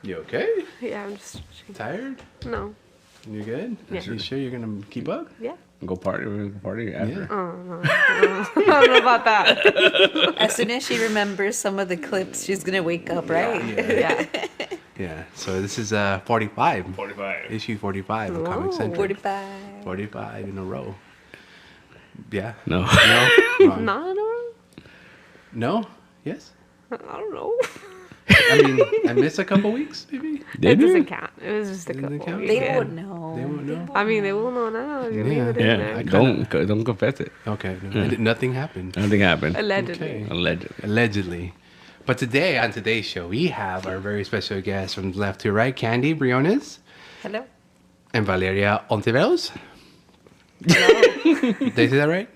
You okay? Yeah, I'm just Tired? no. You good? Yeah. You sure you're gonna keep up? Yeah. Go party. We're gonna party after. Yeah. No. I don't know about that. As soon as she remembers some of the clips, she's gonna wake up, right? Yeah. Yeah. So this is 45. 45. Issue 45 of Whoa. ComiCentric. 45. 45 in a row. Yeah. No. No. Wrong. Not at all. No. Yes. I don't know. I mean, I missed a couple weeks, maybe. It Did you? doesn't count. It was just a Doesn't couple. count? weeks, They yeah. would know. They won't know. I mean, they will know now. You leave it in Yeah. there. Don't confess it. Okay. Nothing happened. Nothing happened. Allegedly. Okay. Allegedly. Allegedly. But today, on today's show, we have our very special guest from left to right, Candy Briones Hello. and Valeria Ontiveros. Did I say that right?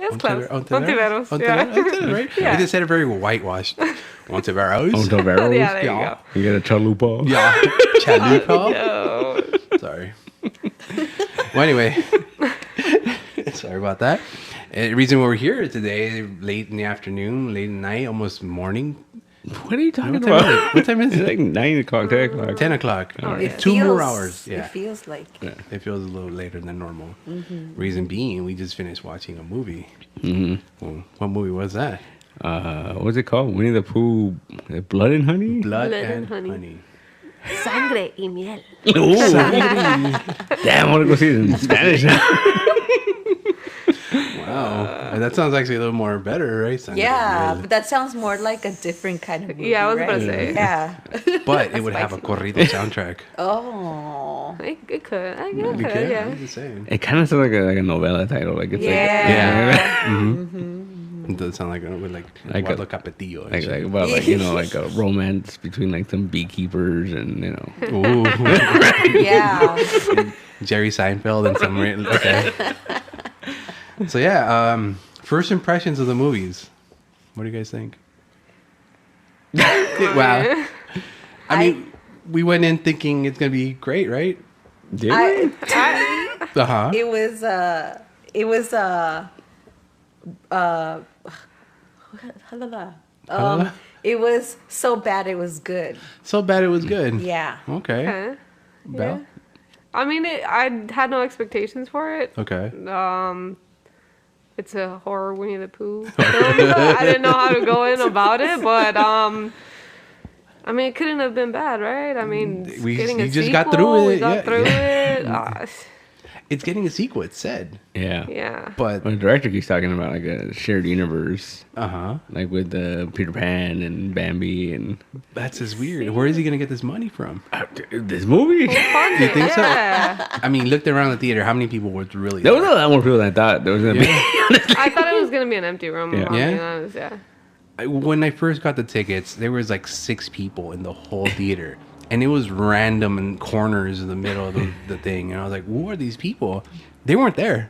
It's close. Ontiveros? Ontiveros. Yeah. I said it right. Yeah. I just said it very whitewashed. Ontiveros. Ontiveros. Yeah, there you go. You get a chalupa. Yeah. Chalupa. No. Sorry. Well, anyway. Sorry about that. The reason we're here today, late in the afternoon, late at night, almost morning. What are you talking What time is about? it? What time is It's it? like 9 o'clock, 10 o'clock. 10 o'clock. It Two more feels- hours. Yeah. It feels like. Yeah. It feels a little later than normal. Reason being, we just finished watching a movie. Mm-hmm. Well, what movie was that? What's it called? Winnie the Pooh, Blood and Honey? Blood, Blood and and Honey. Honey. Sangre y miel. Ooh. Damn, I want to go see it in Spanish now. Wow. And that sounds actually a little more better, right? Sangre Yeah, Miel. but that sounds more like a different kind of movie. Yeah, I was right? about to say. Yeah. But it would have a corrido soundtrack. Oh. It could. I guess. You can? Yeah. I'm just saying. It kind of sounds like a novella title. Like it's Yeah. It does sound like Like Eduardo a- Capetillo. and like shit. about like like a romance between like some beekeepers and Ooh. Yeah. Jerry Seinfeld and some... Okay. So yeah, first impressions of the movies. What do you guys think? Wow. I mean, we went in thinking it's going to be great, right? Did we? Uh-huh. It was so bad it was good. So bad it was good. Yeah. Okay. Okay. Belle? I mean, I had no expectations for it. Okay. It's a horror Winnie the Pooh film. I didn't know how to go in about it, but I mean, it couldn't have been bad, right? I mean, it's getting a you just sequel, got through we it, got yeah. through it. It's getting a sequel, it said. Yeah. Yeah. But, Well, the director keeps talking about like a shared universe, uh-huh. like with Peter Pan and Bambi and That's just weird. Where is he going to get this money from? this movie. You think so? Yeah. I mean, looked around the theater. How many people were really There was there? a lot more people than I thought there was gonna Yeah. I thought it was gonna be an empty room. Yeah. I'll be Yeah? honest, yeah. When I first got the tickets, there was like 6 people in the whole theater. And it was random in corners in the middle of the thing. And I was like, who are these people? They weren't there.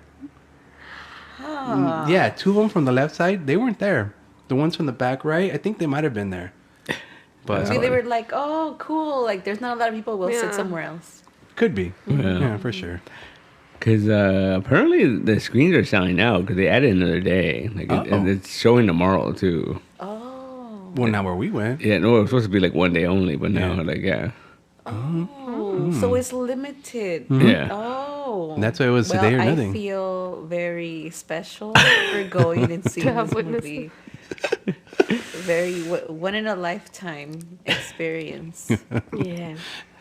Yeah, 2 of them from the left side, they weren't there. The ones from the back right, I think they might have been there. But Maybe they were like, oh, cool. Like, there's not a lot of people. We'll Yeah. sit somewhere else. could be. Yeah. Yeah, for sure. Because apparently the screens are selling out because they added another day. Like Uh-oh. it's showing tomorrow too. Oh. Well, not where we went. Yeah, no, it was supposed to be like one day only, but now Yeah. like yeah, Oh. So it's limited. yeah. Oh. That's why it was today or I nothing. feel very special for going and seeing have this witnessed movie. Very one in a lifetime experience. Yeah.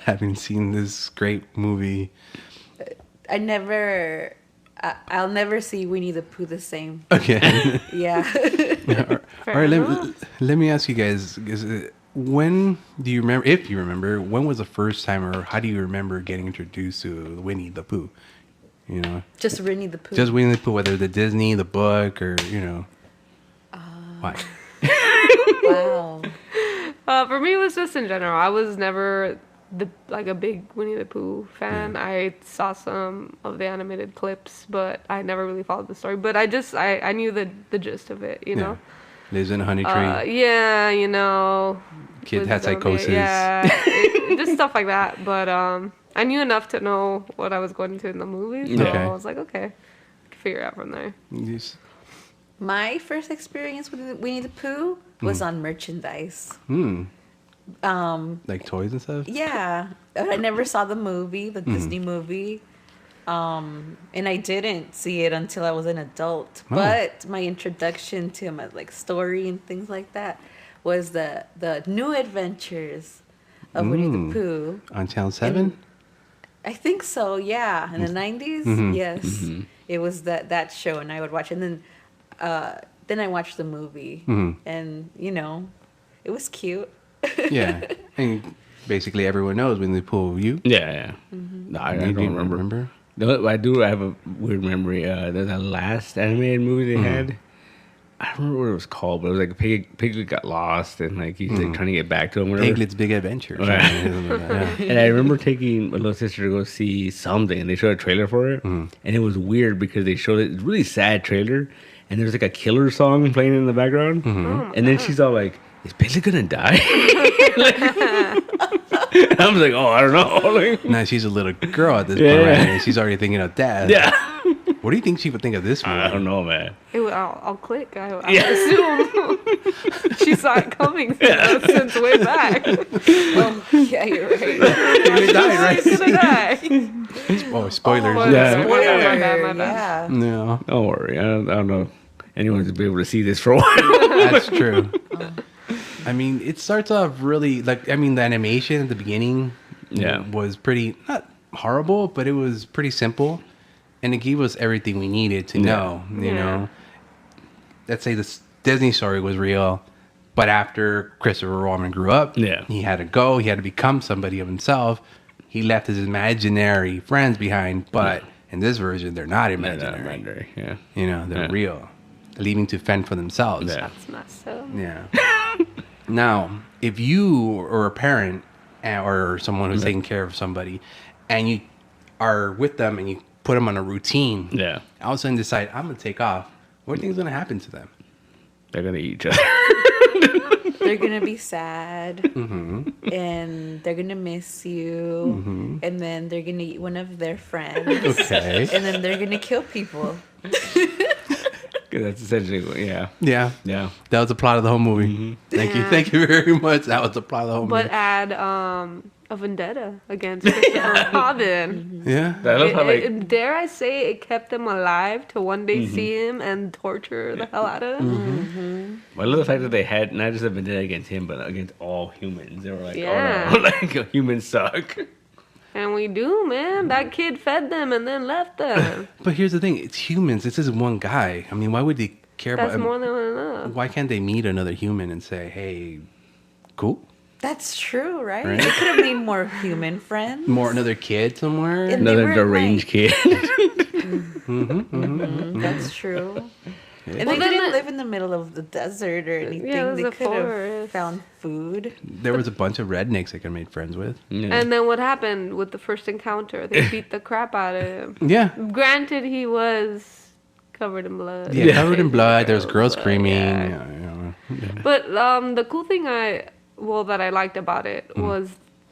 Having seen this great movie. I'll never see Winnie the Pooh the same. Okay. Yeah. All right, let me ask you guys, when do you remember, if you remember, when was the first time or how do you remember getting introduced to Winnie the Pooh? You know? Just Winnie the Pooh. Just Winnie the Pooh, whether the Disney, the book, or, you know. Why? Wow. For me, it was just in general. I was never a big Winnie the Pooh fan. I saw some of the animated clips, but I never really followed the story. But I knew the gist of it, you know. Lives in a honey tree. Yeah, you know. Kid was had zombie- psychosis. Yeah, just stuff like that. But I knew enough to know what I was going into in the movie, so Okay. I was like, okay, I can figure it out from there. Yes. My first experience with Winnie the Pooh was on merchandise. Like toys and stuff? Yeah. I never saw the movie, the Disney movie. And I didn't see it until I was an adult. Oh. But my introduction to my like story and things like that was the New Adventures of Winnie the Pooh. On Channel 7? I think so, yeah. In the 90s, yes. It was that show, and I would watch it. And then I watched the movie, and, you know, it was cute. Yeah. And basically everyone knows Winnie the Pooh. You? Yeah. No, I You don't remember. No, I do. I have a weird memory. The last animated movie they had, I don't remember what it was called, but it was like Piglet got lost and like he's like trying to get back to him. Whatever. Piglet's Big Adventure. Right. Yeah. And I remember taking my little sister to go see something, and they showed a trailer for it, and it was weird because they showed it. It's a really sad trailer, and there's like a killer song playing in the background, and then she's all like, "Is Piglet gonna die?" And I was like, "Oh, I don't know." Like, Now she's a little girl at this point, Yeah. right? And she's already thinking of dad. yeah, What do you think she would think of this movie? I don't know, man. I'll click. I assume she saw it coming since way back. Oh, yeah, you're right. Piglet died, right? She's gonna die. Oh, spoilers. Oh, Yeah. My bad, my bad. Yeah. No, Don't worry. I don't know anyone's gonna be able to see this for a while. that's true. I mean, it starts off really like, I mean, the animation at the beginning was pretty, not horrible, but it was pretty simple. And it gave us everything we needed to know, you know. Let's say this Disney story was real, but after Christopher Robin grew up, he had to go, he had to become somebody of himself. He left his imaginary friends behind, but in this version, they're not imaginary. Yeah. You know, they're real, leaving to fend for themselves. Yeah. That's messed up. Yeah. Now, if you are a parent or someone who's taking care of somebody, and you are with them and you put them on a routine, all of a sudden decide, I'm going to take off, what do you think is going to happen to them? They're gonna eat each other. They're gonna be sad, and they're gonna miss you, and then they're gonna eat one of their friends, Okay. and then they're gonna kill people. That's essentially, yeah. Yeah. Yeah. That was the plot of the whole movie. Thank you. Thank you very much. That was the plot of the whole But movie. add a vendetta against Christopher Robin. Yeah. I love how like Dare I say it kept him alive to one day see him and torture the hell out of him? I love the fact that they had not just a vendetta against him, but against all humans. They were like, Yeah. oh no, like humans suck. And we do, man. That kid fed them and then left them. But here's the thing. It's humans. This is one guy. I mean, why would they care That's about... more than enough. Why can't they meet another human and say, hey, cool? That's true, right? Right. They could have made more human friends. More another kid somewhere? And they Another were deranged kid. That's true. And Well, they then didn't live in the middle of the desert or anything. Yeah, it was They a could have forest. found food. There was a bunch of rednecks they could have made friends with. And then what happened with the first encounter? They beat the crap out of him. Yeah. Granted, he was covered in blood. Yeah, covered in blood. There's girls Blood, screaming. yeah. But the cool thing that I liked about it was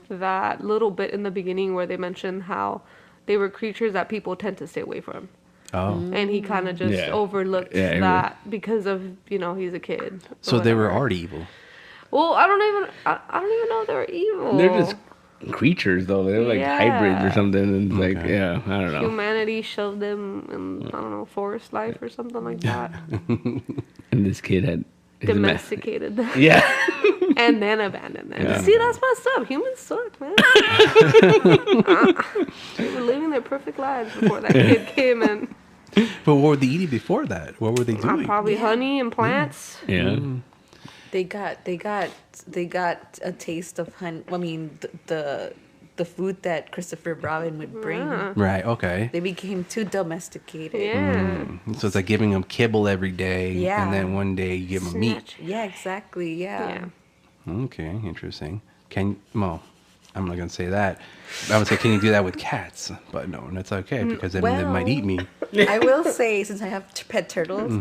that little bit in the beginning where they mentioned how they were creatures that people tend to stay away from. Oh. And he kind of just Yeah. overlooked Yeah, that because of, he's a kid. or So they were whatever. already evil. Well, I don't even know if they were evil. They're just creatures, though. They're like hybrids or something. And like, Okay. yeah, I don't know. Humanity shoved them in, I don't know, forest life or something like that. And this kid had his Domesticated them. Yeah. And then abandoned them. Yeah. See, that's messed up. Humans suck, man. They were living their perfect lives before that kid came in. But what were they eating before that? What were they doing? Probably honey and plants. Yeah. They got a taste of honey. I mean, the food that Christopher Robin would bring. Yeah. Right, okay. They became too domesticated. Yeah. So it's like giving them kibble every day. Yeah. And then one day you give them meat. Snatch. Yeah, exactly. Yeah. Yeah. Okay, interesting. Well, I'm not going to say that. I would say, can you do that with cats? But no, that's okay because then they might eat me. I will say, since I have pet turtles,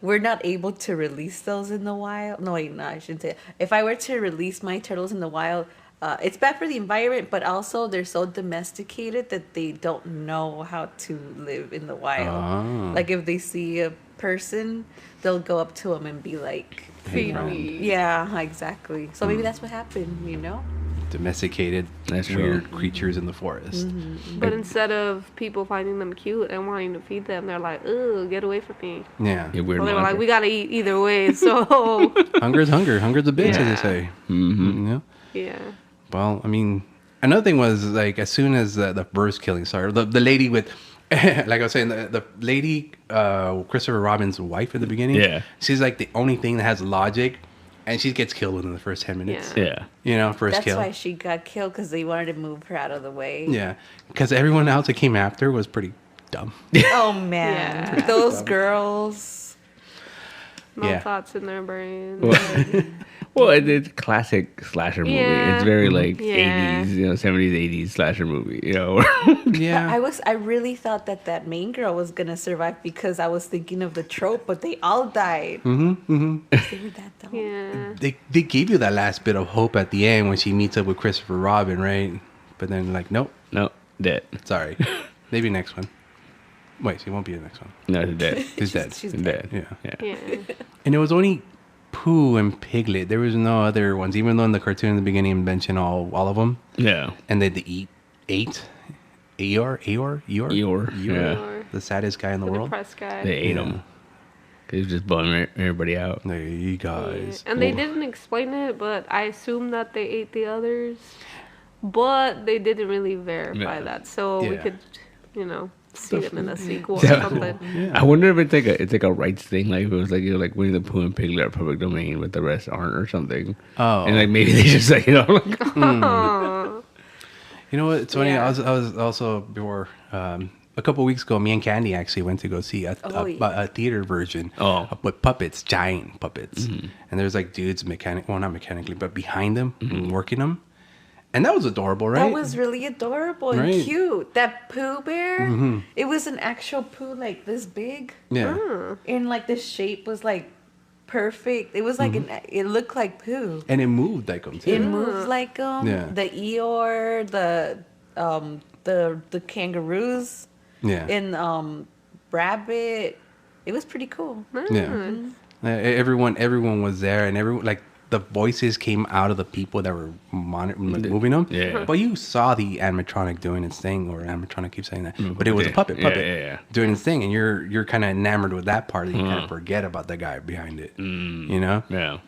we're not able to release those in the wild. No, wait, no, I shouldn't say. If I were to release my turtles in the wild, it's bad for the environment, but also they're so domesticated that they don't know how to live in the wild. Oh. Like if they see a person, they'll go up to them and be like Feed friend. me. Yeah, exactly. So maybe that's what happened, you know? Domesticated That's true. weird creatures in the forest. But instead of people finding them cute and wanting to feed them, they're like, "Ugh, get away from me." Yeah. Yeah, weird Well, they were like, monster. "We gotta eat either way." So Hunger's hunger. Hunger's a bitch, as Yeah. they say. Mm-hmm. You know? yeah. Well, I mean, another thing was like as soon as the first killing started, the lady with, like I was saying, the lady, Christopher Robin's wife at the beginning. Yeah. She's like the only thing that has logic, and she gets killed within the first 10 minutes. Yeah. Yeah. You know, first That's kill. why she got killed, because they wanted to move her out of the way. Yeah, because everyone else that came after was pretty dumb. Oh, man. Yeah. Those girls. No Yeah. thoughts in their brain. Well, it's a classic slasher movie. Yeah. It's very like Yeah. 80s, 70s, 80s slasher movie, you know. Yeah. I really thought that main girl was going to survive, because I was thinking of the trope, but they all died. They were that dumb. Yeah. They gave you that last bit of hope at the end when she meets up with Christopher Robin, right? But then like, nope, No, dead. sorry. Maybe next one. Wait, she won't be the next one. No, she's dead. She's dead. She's dead. Yeah. Yeah. Yeah. And it was only Pooh and Piglet. There was no other ones, even though in the cartoon in the beginning mentioned all of them. Yeah. And they ate Eeyore, Eeyore, yeah. Or the saddest guy in the the world. depressed guy. They ate Yeah. him. He was just bumming everybody out. There you Yeah. guys. And they Oh. didn't explain it, but I assume that they ate the others. But they didn't really verify Yeah. that, so we Yeah. could, see them in a sequel or Yeah. something. I wonder if it's like a rights thing, like if it was like like Winnie the Pooh and Piglet are public domain, but the rest aren't, or something. Oh. And like maybe they just like like, Aw. You know what? It's funny. Yeah. I was also before a couple weeks ago. Me and Candy actually went to go see a theater version. Oh. With puppets, giant puppets, and there's like dudes not mechanically, but behind them and working them, and that was adorable, right? That was really adorable and Right. cute. That Pooh bear, it was an actual Pooh like this big. yeah. And like the shape was like perfect. It was like it looked like Pooh. And it moved like them too. It moved like Yeah. the Eeyore, the kangaroos, Yeah. and rabbit. It was pretty cool. Yeah. Everyone was there, and everyone like the voices came out of the people that were moving them. Yeah. But you saw the animatronic doing its thing, or animatronic keeps saying that, but it was a Yeah. puppet Yeah. doing its thing, and you're kind of enamored with that part, and you kind of forget about the guy behind it. You know, yeah.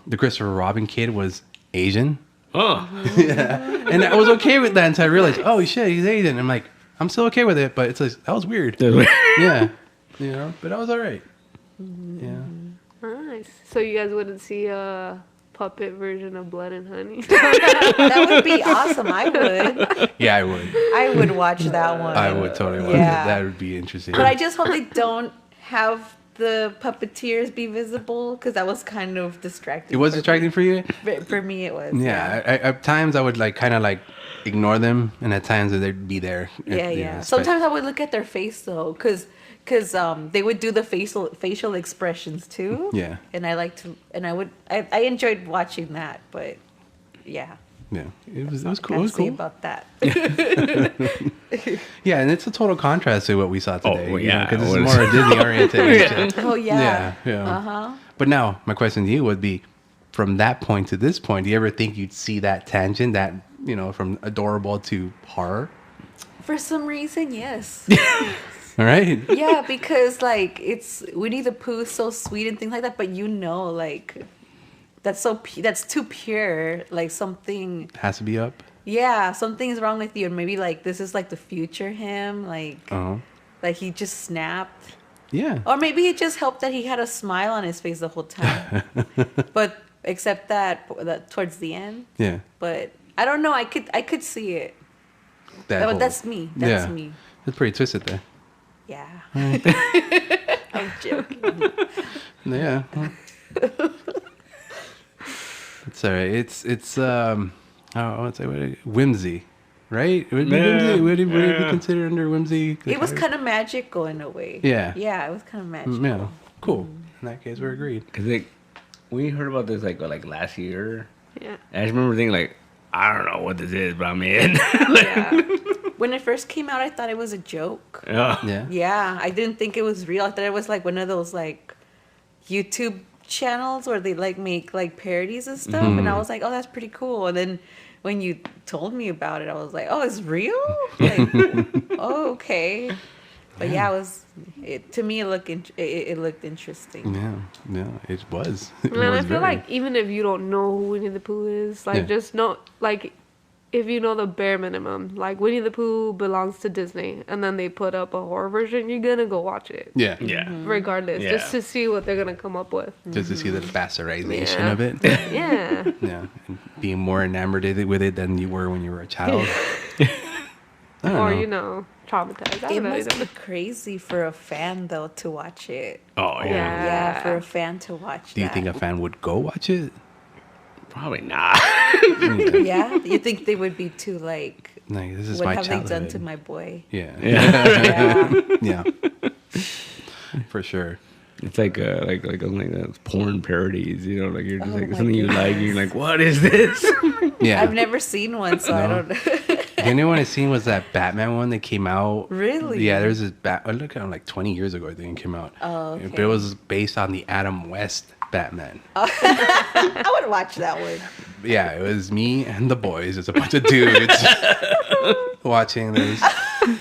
the Christopher Robin kid was Asian, Oh, and I was okay with that until I realized, oh shit, he's Asian. I'm like, I'm still okay with it, but it's like that was weird. Yeah, you know, but that was all right. Yeah. Nice. So you guys wouldn't see a puppet version of Blood and Honey? That would be awesome. I would. Yeah, I would. I would watch that one. I would totally watch Yeah. it. That would be interesting. But I just hope they don't have the puppeteers be visible, because that was kind of distracting. It was for me. distracting for you? For me, it was. Yeah. At times I would like kind of like ignore them, and at times they'd be there. Yeah, You yeah. know, Sometimes I would look at their face though, because they would do the facial expressions too. Yeah. And I enjoyed watching that, but yeah. Yeah, it was cool. Gotta It was say cool. about that. Yeah, and it's a total contrast to what we saw today. well, yeah, because it it's was. more Disney oriented. Oh yeah. Yeah. Uh-huh. But now my question to you would be, from that point to this point, do you ever think you'd see that tangent, that from adorable to horror? For some reason, yes. All right. Yeah, because like it's Winnie the Pooh is so sweet and things like that, but like that's too pure. Like something, Has to be up. yeah, something's wrong with you, and maybe like this is like the future him, like Uh-huh. like he just snapped, Yeah. or maybe it just helped that he had a smile on his face the whole time. But except that towards the end, Yeah. but I don't know. I could see it. That But whole- that's me. That's yeah. me. It's pretty twisted there. Yeah. I'm joking. Yeah. It's all right. It's I would say whimsy, right? Would it be Yeah, whimsy? Would it be yeah. considered under whimsy? It was kind of magical in a way. Yeah. Yeah, it was kind of magical. Yeah. Cool. In that case, we're agreed. because like we heard about this like last year. Yeah. And I just remember thinking like, I don't know what this is, but I'm in. Yeah. When it first came out, I thought it was a joke. Yeah. Yeah. Yeah, I didn't think it was real. I thought it was like one of those like YouTube channels where they like make like parodies and stuff, and I was like, oh, that's pretty cool. And then when you told me about it, I was like, oh, it's real? Like, oh, okay. But yeah, to me, it looked interesting. Yeah, it was. Man, I feel like even if you don't know who Winnie the Pooh is, like just know, like if you know the bare minimum, like Winnie the Pooh belongs to Disney, and then they put up a horror version, you're gonna go watch it. Yeah. Regardless, just to see what they're gonna come up with. Just to see the bastardization of it. Yeah. Yeah. And being more enamored with it than you were when you were a child. Or, traumatized. It must be crazy for a fan, though, to watch it. Oh, yeah. Yeah, for a fan to watch Do you think a fan would go watch it? Probably not. Yeah? You think they would be too, like this is what my have childhood. they done to my boy? Yeah. Yeah. For sure. It's like those porn parodies, like you're just Oh like my something you like, goodness. you're like, what is this? Yeah. I've never seen one, so I don't know. The only one I seen was that Batman one that came out. Really? Yeah, there's this look at like 20 years ago I think it came out. Oh, okay. But it was based on the Adam West Batman. I would watch that one. Yeah, it was me and the boys. It's a bunch of dudes watching this.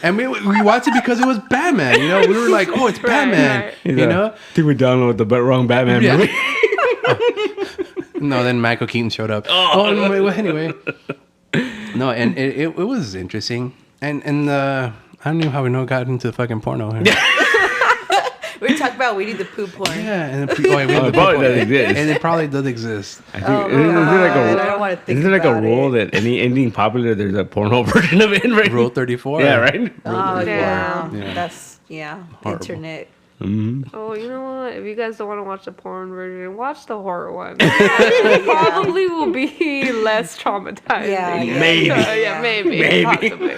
And we watched it because it was Batman, We were like, oh, it's Batman, right. I think we downloaded the wrong Batman movie. No, then Michael Keaton showed up. Well, anyway. No, and it was interesting. And I don't know how we got into fucking porno here. We're talking about Winnie the Pooh porn. Yeah, and It probably does exist. And it probably does exist. I think, I don't want to think isn't there like a about rule it. that anything popular, there's a porno version of it, right? Rule 34. Yeah, right? Oh, yeah. Yeah. That's, Horrible. internet. Oh, you know what? If you guys don't want to watch the porn version, watch the horror one. It probably will be less traumatizing. Yeah. Maybe. Maybe. Possibly.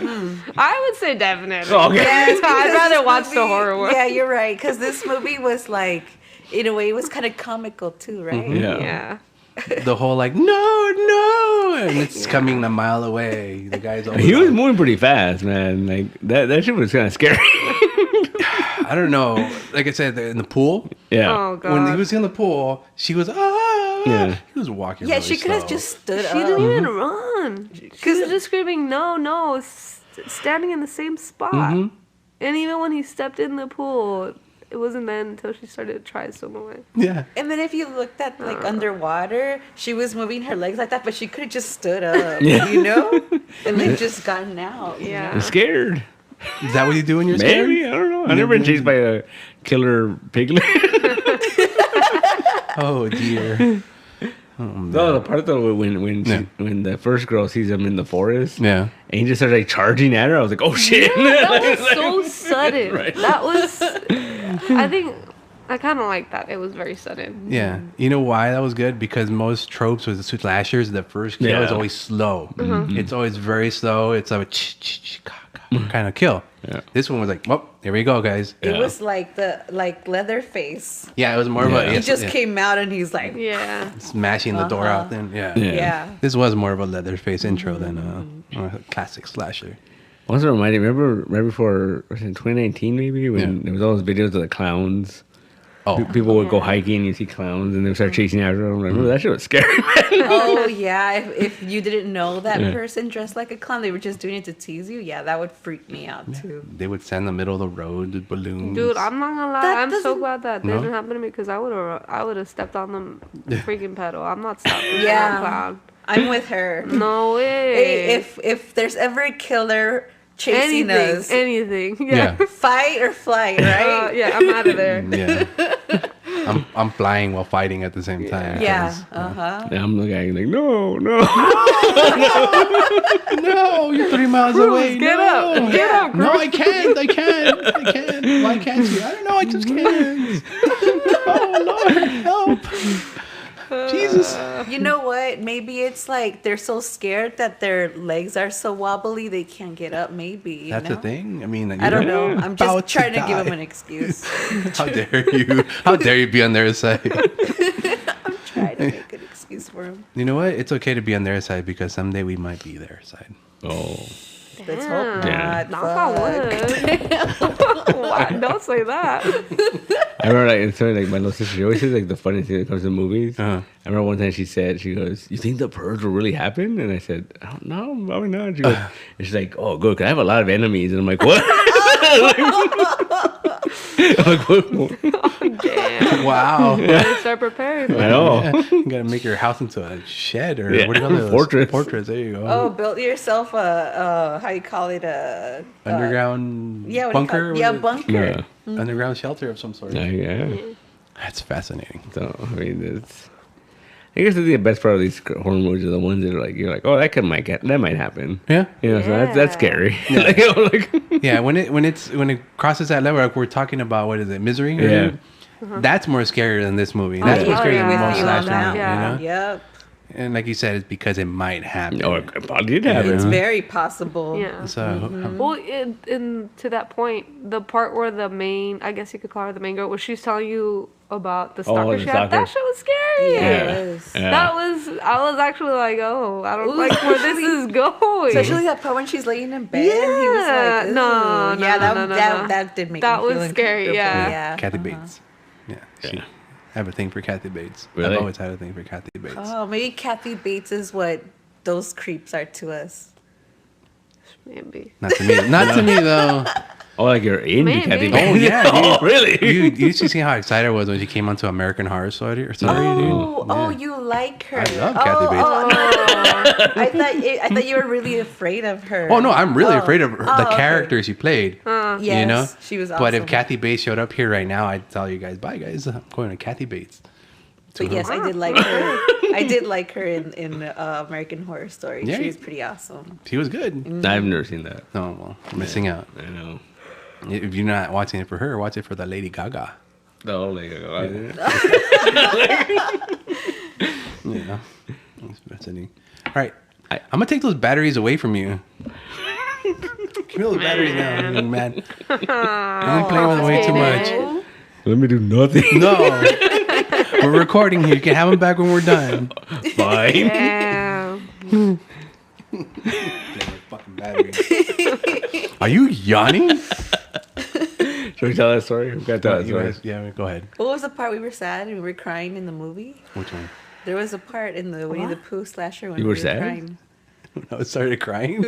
I would say definitely. Okay. Yeah, I'd rather this watch the movie- horror one. Yeah, you're right. Because this movie was like, in a way, it was kind of comical too, right? Yeah. The whole like, no, and it's coming a mile away. The guy's always He was moving pretty fast, man. Like, that shit was kind of scary. I don't know. Like I said, in the pool. Yeah. Oh, God. When he was in the pool, she was Yeah. He was walking. Yeah, really she could have slow. just stood She up. didn't even run. She was just screaming, no, standing in the same spot. And even when he stepped in the pool, it wasn't then until she started to try to swim away. Yeah. And then if you looked at like underwater, she was moving her legs like that, but she could have just stood up, and then just gotten out. Yeah. I'm scared. Is that what you do when you're scared? Maybe. I don't know. I've never been chased by a killer piglet. Oh dear. No, the part though when the first girl sees him in the forest, Yeah. and he just starts like charging at her. I was like, oh shit! That was so sudden. Right. That was, I think, I kind of like that. It was very sudden. Yeah. You know why that was good? Because most tropes with the slashers, the first kill is Yeah. always slow. It's always very slow. It's a kind of kill. Yeah. This one was like, well, here we go, guys. It was like Leatherface. Yeah, it was more of a He just came out and he's like, Yeah. smashing the door out. Then yeah. This was more of a Leatherface intro than a classic slasher. Also reminded me, remember right before, was it 2019 maybe, when there was all those videos of the clowns. Oh, People would go hiking and you see clowns and they would start chasing after them. Like, remember that shit was scary, man. Oh yeah, if you didn't know that person dressed like a clown, they were just doing it to tease you. Yeah, that would freak me out too. they would stand in the middle of the road with balloons. Dude, I'm not gonna lie. That I'm so doesn't- glad that No? didn't happen to me because I would have stepped on the freaking pedal. I'm not stopping. Yeah. For a clown. I'm with her. No way. Hey, if there's ever a killer chasing us, anything. Yeah. fight or flight, right? Yeah, I'm out of there. Yeah. I'm flying while fighting at the same time. Yeah. 'cause, And I'm looking at you like, no. No, you're 3 miles away. Get no. up. Get up, No, I can't. Why can't you? I don't know. I just can't. Oh, Lord, help. Jesus. You know what? Maybe it's like they're so scared that their legs are so wobbly they can't get up. Maybe you That's know? a thing. I mean, I don't know. I'm just about trying to give die. them an excuse. How dare you? How dare you be on their side? I'm trying to make an excuse for them. You know what? It's okay to be on their side because someday we might be their side. Oh. Let's hope Yeah. not. Knock on wood. Why? Don't say that. I remember like my little sister, she always says like the funniest thing that comes to movies. Uh-huh. I remember one time she goes, "You think the purge will really happen?" And I said, "I don't know, probably not." And she goes, and she's like, "Oh, good, 'cause I have a lot of enemies." And I'm like, "What?" I'm like, "What?" Damn. Wow. Better start preparing. I know. Yeah. You gotta make your house into a shed or Yeah. what do you call it? Fortress. Fortress. There you go. Oh, build yourself a how you call it a Underground yeah, what do you call bunker. it? Yeah, Was it? bunker. Yeah. Underground shelter of some sort. Yeah. That's fascinating. So I mean, it's. I guess the best part of these horror movies are the ones that are like you're like, oh, that might happen. Yeah. You know, so that's Yeah. scary. Like, you know, like, Yeah. When it crosses that level, like we're talking about what is it, Misery? Yeah. That's more scarier than this movie. That's more yeah. scary than With most you on slasher that, movies, yeah. you know? Yep. And like you said, it's because it might happen. or it probably did happen. It's Yeah. very possible. Yeah. So Well, in to that point, the part where the main, I guess you could call her the main girl, where she's telling you about the stalker the she had, that stalker. shit was scary. Yeah, Yeah. it was. Yeah. I was actually like, oh, I don't Ooh. like where this is going. Especially that part when she's laying in bed. And he was Yeah. like, No, "Ooh." no, Yeah, no, no, no. that did make That me feel was scary, uncomfortable. yeah. Kathy Bates. Yeah. She, I have a thing for Kathy Bates. Really? I've always had a thing for Kathy Bates. Oh, maybe Kathy Bates is what those creeps are to us. Maybe. Not to me. Not to me though. Oh, like you're into Maybe. Kathy Oh, Bates. yeah, dude. Oh, really? You used to see how excited I was when she came onto American Horror Story, dude. Oh, you like her? I love Kathy Bates. Oh, no. I thought you were really afraid of her. Oh no, I'm really afraid of her, the okay. character she played. Yes, you know, she was awesome. But if Kathy Bates showed up here right now, I'd tell you guys, bye guys, I'm going to Kathy Bates. But yes, I did like her. I did like her in American Horror Story. Yeah, She was pretty awesome. She was good. I've never seen that. Oh well, you're missing out. I know. If you're not watching it for her, watch it for the Lady Gaga. No, like, Yeah, that's fascinating. All right, I'm gonna take those batteries away from you. Give me those batteries now, young man. I'm playing with them way too much. let me do nothing. No, we're recording here. You can have them back when we're done. Fine. Damn. Fucking batteries. Are you yawning? Should we tell that story? We gotta tell that You story. guys- yeah, go ahead. What was the part we were sad and we were crying in the movie? Which one? There was a part in the Winnie the Pooh slasher when You we were were sad? crying. I started crying.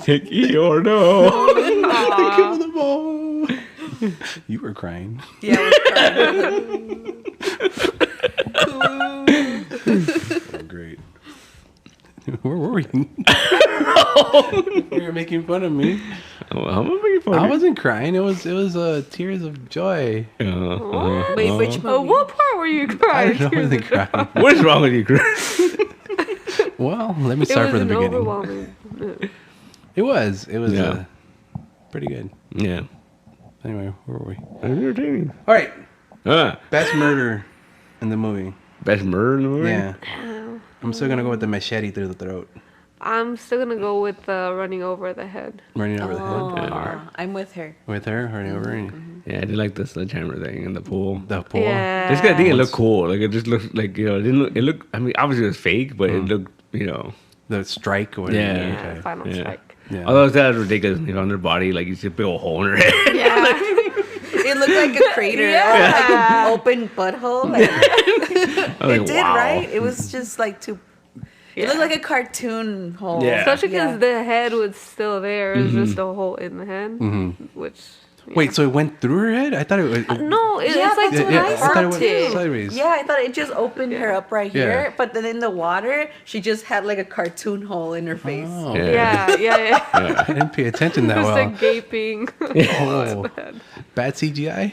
Take E or no. Give me the ball. You were crying. Yeah, we were crying. Oh, great. Where were we? You were making fun of me. Oh, how am I making fun I of you? wasn't crying. It was tears of joy. Wait, which movie? Oh, what part were you I crying? don't know. I wasn't crying. What is wrong with you, Chris? Well, let me It start was from the an beginning. overwhelming. It was. Yeah. Pretty good. Yeah. Anyway, where were we? Entertaining. All right. Ah, Best murder in the movie. best murder in the movie? Yeah. I'm still gonna go with the machete through the throat, I'm still gonna go with running over the head. running over the Oh, head I'm with her. with her, running over and Yeah, I did like the sledgehammer thing in the pool. the pool. Yeah. This guy, I think it looked cool. Like, it just looked like, you know, it didn't look, it looked, I mean, obviously it was fake, but it looked, you know. The strike or whatever. Yeah. Yeah, Okay. final Yeah. strike. Yeah. Although that was ridiculous, you know, on their body, like, you see a big old hole in her head. Yeah. It looked like a crater, like an open butthole. Like, I was it like, did, wow. right? It was just like too. It looked like a cartoon hole. Yeah. Especially because Yeah. the head was still there. It was just a hole in the head, which. Yeah. Wait, so it went through her head? I thought it was. No, Yeah, it's like that's what I thought it thought went too. sideways. Yeah, I thought it just opened her up right Yeah. here, but then in the water, she just had like a cartoon hole in her face. Oh, Yeah. I didn't pay attention that Just well. a gaping. Oh, bad CGI.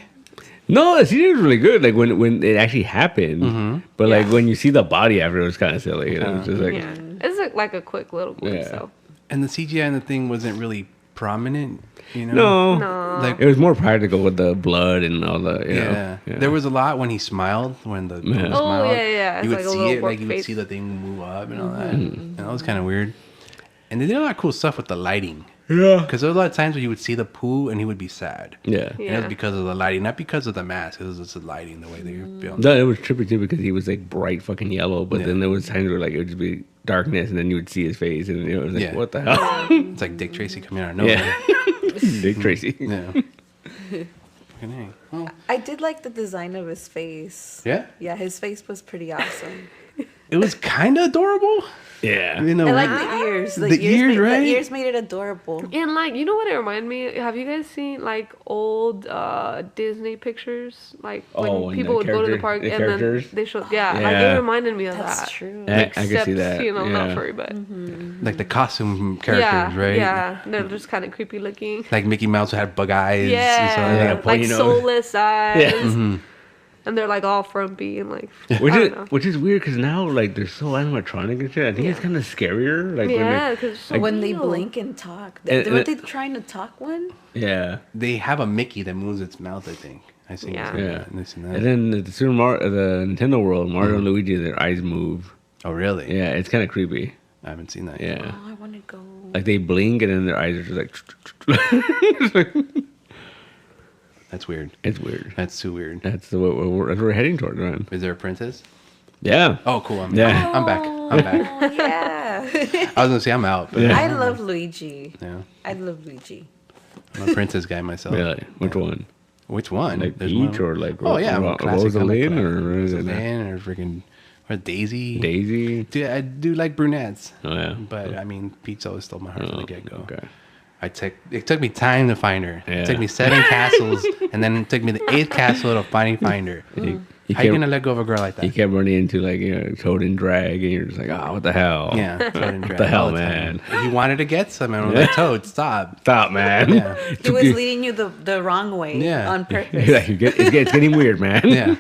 No, the CGI was really good. Like when it actually happened, but like when you see the body after, it was kind of silly. You know, it's just like Yeah, it's like a quick little glimpse. Yeah. So And the CGI in the thing wasn't really prominent. You know. no, no, Like it was more practical with the blood and all the. You know, yeah. There was a lot when he smiled. When the Yeah. Pooh Oh, smiled, yeah. It's You would like a see little it, like you work would see face. the thing move up and all that. And that was kind of weird. And they did a lot of cool stuff with the lighting. Yeah. Because there was a lot of times where you would see the Pooh and he would be sad. Yeah. And it was because of the lighting, not because of the mask. It was just the lighting, the way they filmed. No, it was trippy too because he was like bright fucking yellow, but Yeah. then there was times where like it would just be darkness, and then you would see his face, and it was like, Yeah. what the hell? It's like Dick Tracy coming out of nowhere. Yeah. Dick Tracy. Yeah. Fucking A. Well, I did like the design of his face. yeah. Yeah, his face was pretty awesome. It was kind of adorable. Yeah. You know, I like the ears. The ears, right? The ears made it adorable. And like, you know what it reminded me? Have you guys seen like old Disney pictures? Like when Oh, and people the would go to the character- park the and then characters? they showed, like Yeah. it reminded me of That's that. true. I can see Except, that. you know, yeah. not furry, but like the costume characters, yeah, right? yeah, they're just kind of creepy looking. Like Mickey Mouse would have bug eyes. and Yeah, stuff like a like pointy nose. soulless eyes, Yeah. Mm-hmm. and they're like all frumpy and like Which I is don't know. which is weird because now like they're so animatronic and shit. I think it's kind of scarier. Like Yeah, because When they blink and talk. And- Weren't they trying to talk one? yeah, They have a Mickey that moves its mouth, I think. I see. Yeah. yeah. That. And then the the Nintendo World, Mario and Luigi, their eyes move. Oh, really? Yeah, it's kind of creepy. I haven't seen that yet. Yeah, Oh, I want to go. like they blink and then their eyes are just like. That's weird. It's weird. That's too weird. That's what we're heading toward, man. Is there a princess? Yeah. Oh, cool. I'm Yeah. I'm back. I'm back. Oh, yeah. I was gonna say I'm out, but Yeah. I love Luigi. yeah, I love Luigi. I'm a princess guy myself. Really? Which one? Which one? Like There's Peach one- or like Oh yeah, I'm a classic. I'm a Rosalind classic. or is it Rosalind or freaking or Daisy. Daisy? Dude, I do like brunettes, Oh yeah. but I mean, Peach always stole my heart from Oh, the get go. okay. It took me time to find her. Yeah. It took me 7 castles, and then it took me the 8th castle to find her. How you gonna let go of a girl like You that? kept running into like Toad and Drag, and you're just like, oh, what the hell? Yeah, Toad and Drag the hell, all time. man? He wanted to get some, and I was like, Toad, stop. Stop, man. Yeah. He was leading you the wrong way Yeah. on purpose. Like, it's getting weird, man. Yeah.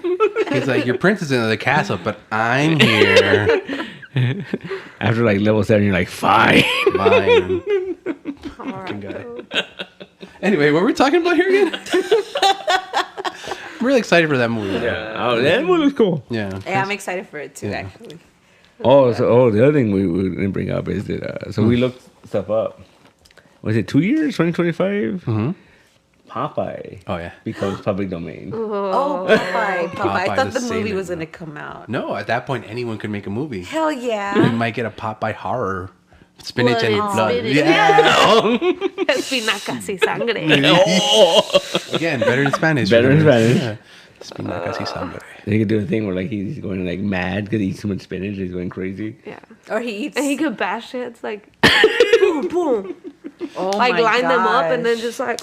He's like, your prince is in the castle, but I'm here. After like level 7, you're like, fine. Fine. Alright. guy. Anyway, what were we talking about here again? I'm really excited for that movie. though. Yeah. Oh, that one was cool. Yeah. Yeah, I'm excited for it too, Yeah. actually. The other thing we didn't bring up is that we looked stuff up. Was it 2 years? 2025? Mhm. Popeye Oh yeah. becomes public domain. Oh, Popeye. Popeye. I Popeye thought the the movie Sailor was Man. going to come out. No, at that point, anyone could make a movie. Hell We yeah. might get a Popeye horror. Spinach Blood and and blood. spinach. Yeah. Espinacas y sangre. Again, better in Spanish. Better in remember? Spanish. Yeah. Espinacas y sangre. They could do a thing where like he's going like mad because he eats too much spinach. He's going crazy. Yeah. Or he eats. And he could bash heads like boom, boom. oh Like my line them up and then gosh. just like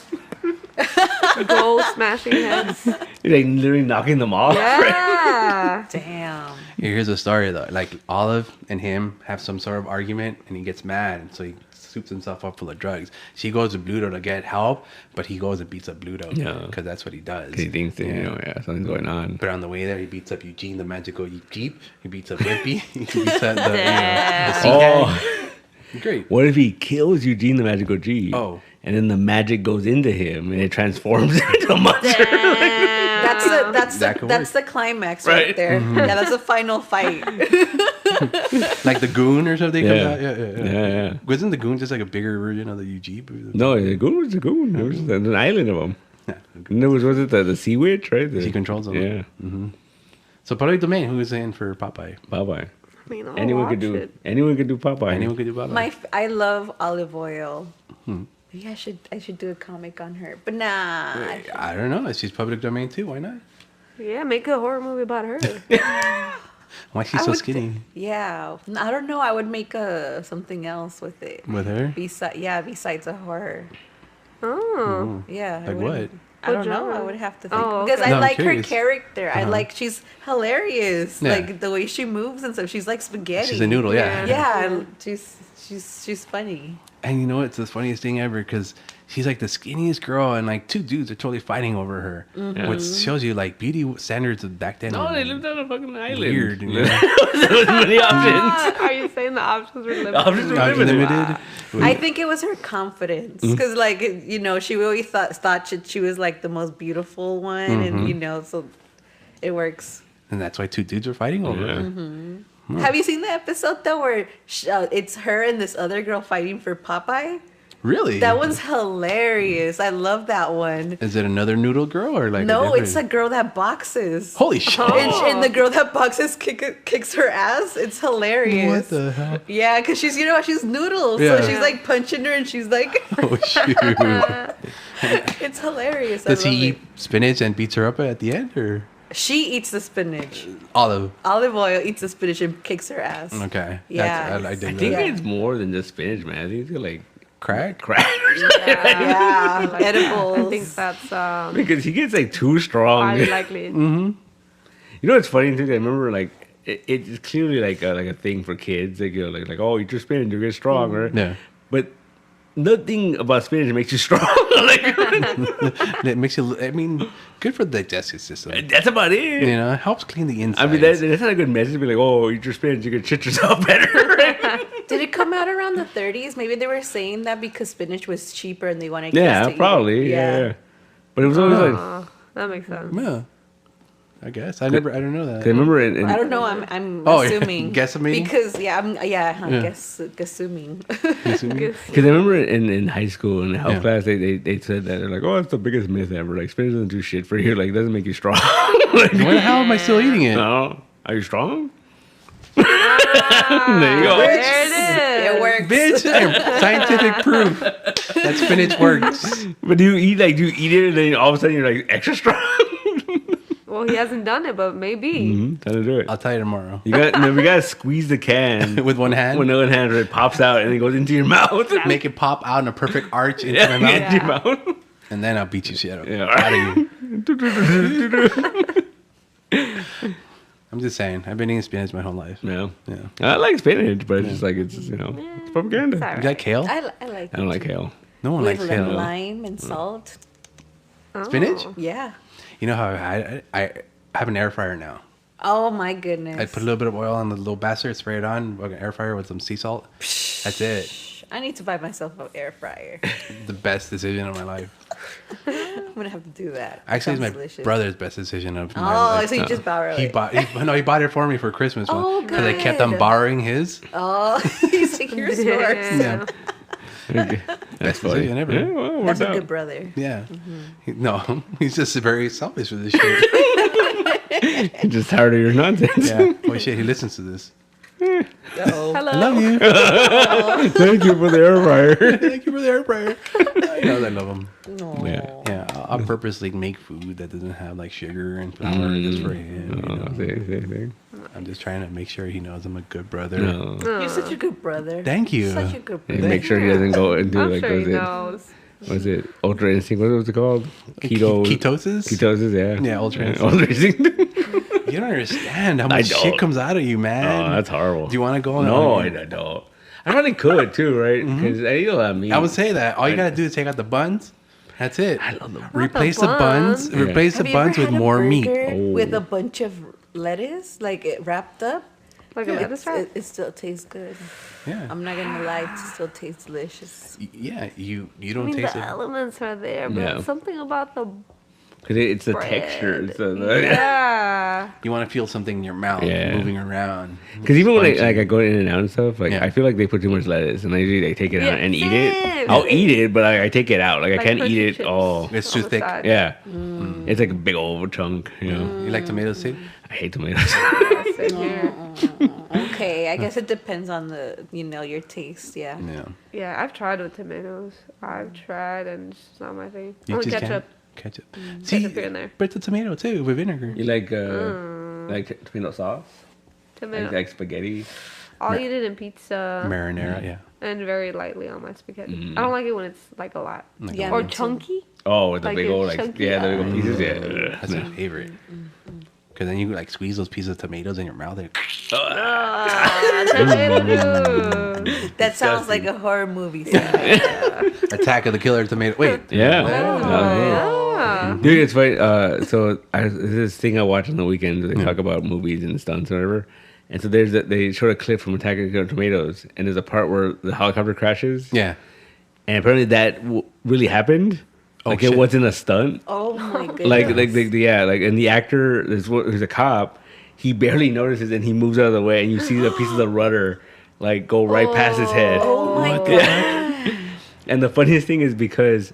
go smashing heads. He's like literally knocking them off. Yeah. Damn. Here's a story though. Like Olive and him have some sort of argument, and he gets mad, and so he soups himself up full of drugs. She goes to Bluto to get help, but he goes and beats up Bluto. Yeah. Because that's what he does. 'Cause he thinks that, something's going on. But on the way there, he beats up Eugene, the magical Jeep. He beats up Wimpy. He beats up the sea Oh, guy. Great. what if he kills Eugene the Magical G? Oh. And then the magic goes into him and it transforms into a monster. That could That's work. the climax right Right. there. Yeah, that's the final fight. Like the Goon or something comes Yeah. out. Yeah. Yeah. Wasn't the Goon just like a bigger version of the Jeep? No, the goon was a goon. There was an island of them. Yeah. And there was it the sea witch, right? She controls them. Yeah. So public domain, who is in for Popeye? Popeye. I mean, I'll Anyone could watch do it. anyone could do Popeye. Anyone could do Popeye. I love olive oil. Maybe I should do a comic on her, but nah. I don't know. She's public domain too. Why not? Yeah, make a horror movie about her. Why is she I so would skinny? Yeah, I don't know. I would make something else with it. With her? Besides a horror. Oh. Yeah. Like what? I don't What know. I genre? would have to think Oh, because okay. I No, I'm like her curious. character. I like she's hilarious. Yeah. Like the way she moves and stuff. She's like spaghetti. She's a noodle, yeah. Yeah, she's funny. And you know what's the funniest thing ever? Because she's like the skinniest girl, and like 2 dudes are totally fighting over her. Which shows you like beauty standards of back then. No, were they lived on a fucking island. weird. You know? There was many options. Are you saying the options were limited? Options were Not limited. limited. I think it was her confidence because, like, she always thought she was like the most beautiful one, and so it works. And that's why 2 dudes are fighting over Yeah. her. Have you seen the episode though where it's her and this other girl fighting for Popeye? Really? That one's hilarious. I love that one. Is it another noodle girl or like? No, a it's a girl that boxes. Holy shit! And the girl that boxes kicks her ass. It's hilarious. What the hell? Yeah, because she's she's noodles, Yeah. so she's like punching her, and she's like, Oh shoot! it's hilarious. Does I he love eat spinach and beats her up at the end, or She eats the spinach. olive? Olive oil eats the spinach and kicks her ass. Okay. Yeah. I I dig think that. it's more than just spinach, man. I think it's got like Crack. crack. Yeah, Like, edibles. I think that's Because he gets like too strong. highly likely. You know what's funny too? I remember like it's clearly like a thing for kids. Like like oh, eat your spinach, you get strong, right? Yeah. But nothing about spinach makes you strong. Like It makes you. I mean, good for the digestive system. that's about it. You know, it helps clean the inside. I mean, that's not a good message to be like, oh, eat your spinach, you can shit yourself better. Did it come out around the 30s? Maybe they were saying that because spinach was cheaper and they wanted kids to Yeah, eat it. probably. Yeah. But it was always like, That makes sense. Yeah. I guess I don't know that. 'cause I remember in I don't know. I'm Oh, assuming. guesstimating? Because I'm Yeah. guessuming. because I remember in high school in health Yeah. class they said that they're like, oh, it's the biggest myth ever. Like spinach doesn't do shit for you. Like it doesn't make you strong. Like, Why the hell am I still eating it? no, are you strong? There you go. There it is. It works. Bitch, scientific proof that spinach works. But do you eat it and then all of a sudden you're like extra strong? Well, he hasn't done it, but maybe. Time to do it. I'll tell you tomorrow. We gotta squeeze the can With one hand? With the other hand, it pops out and it goes into your mouth. Make it pop out in a perfect arch into Yeah, my mouth, into your mouth. and then I'll beat you shit out Yeah. out of you. I'm just saying. I've been eating spinach my whole life. No. Yeah. I like spinach, but it's just like it's it's propaganda. It's I all You right. got kale? I like don't it like too. kale. No one With likes like kale. lime and salt. Spinach? Oh. Yeah. You know how I have an air fryer now. Oh my goodness. I put a little bit of oil on the little bastard, spray it on, like an air fryer with some sea salt. That's it. I need to buy myself an air fryer. The best decision of my life. I'm gonna have to do that. Actually, it's Sounds my delicious. brother's best decision of my Oh, life. so you just borrowed He it. bought it for me for Christmas Oh, because I kept on good. borrowing his. Oh, he's like, here's yours. Yeah. Okay. That's funny. decision ever. Yeah, well, it That's worked a out. good brother. Yeah. No, he's just very selfish with this shit. You're just tired of your nonsense. Yeah. Oh shit, he listens to this. Uh-oh. Hello. I love you. Thank you for the air fryer. Thank you for the air fryer. I know I love him. No. Yeah. Yeah, I'll purposely make food that doesn't have like sugar and flour just for him. You know? See. I'm just trying to make sure he knows I'm a good brother. No. You're such a good brother. Thank you. Such a good And brother. make sure he doesn't go and do I'm like sure he was it knows. was it ultra instinct? What was it called? Keto. Ketosis? Ketosis, yeah. Yeah, ultra instinct. Ultra instinct. You don't understand how I much don't. shit comes out of you, man. Oh, that's horrible. Do you want to go on? No, I don't. I probably could too, right? Because I eat a lot of meat. I would say that. All you gotta do is take out the buns. That's it. I love them. Replace the Not the buns. buns. Yeah. Replace the Have you ever buns with had a more meat. burger Oh. with a bunch of lettuce, like it wrapped up? Like a lettuce wrap? It still tastes good. Yeah. I'm not gonna lie, it still tastes delicious. Yeah. You I don't mean, taste the it. elements are there, but Yeah. something about the Because it's the bread. texture. It's the, Yeah. You want to feel something in your mouth Yeah. moving around. Because even when Spongy. I go in and out and stuff, like Yeah. I feel like they put too much lettuce, and I usually take it Yeah, out and eat same. it. I'll eat it, but I take it out. Like I Like can't eat crunchy it chips. all. It's on too the thick. side. Yeah, it's like a big old chunk. You know, You like tomatoes too? I hate tomatoes. Same here. Okay, I guess it depends on your taste. Yeah. Yeah. Yeah, I've tried with tomatoes. I've tried, and it's just not my thing. You Only just ketchup. Ketchup. Ketchup here and there. But it's a tomato too with vinegar. You like tomato sauce, Tomato. like spaghetti. I'll eat it in pizza Marinara, yeah. and very lightly on my spaghetti. I don't like it when it's like a lot. Like Yeah, Or me too. chunky. Oh, with the Like big a old chunky, the big old pieces. Yeah, That's my favorite. Because then you like squeeze those pieces of tomatoes in your mouth. And Tomato. That sounds like a horror movie. Scene. Attack of the Killer Tomato. Wait. yeah. Yeah. Dude, it's funny. So there's this thing I watch on the weekends where they talk about movies and stunts or whatever. And so they showed a clip from Attack of the Killer Tomatoes, and there's a part where the helicopter crashes. Yeah. And apparently that really happened. Oh, Like shit. it wasn't a stunt. Oh my goodness. Like and the actor who's a cop, he barely notices and he moves out of the way, and you see the pieces of rudder like go right past his head. Oh my What god. And the funniest thing is because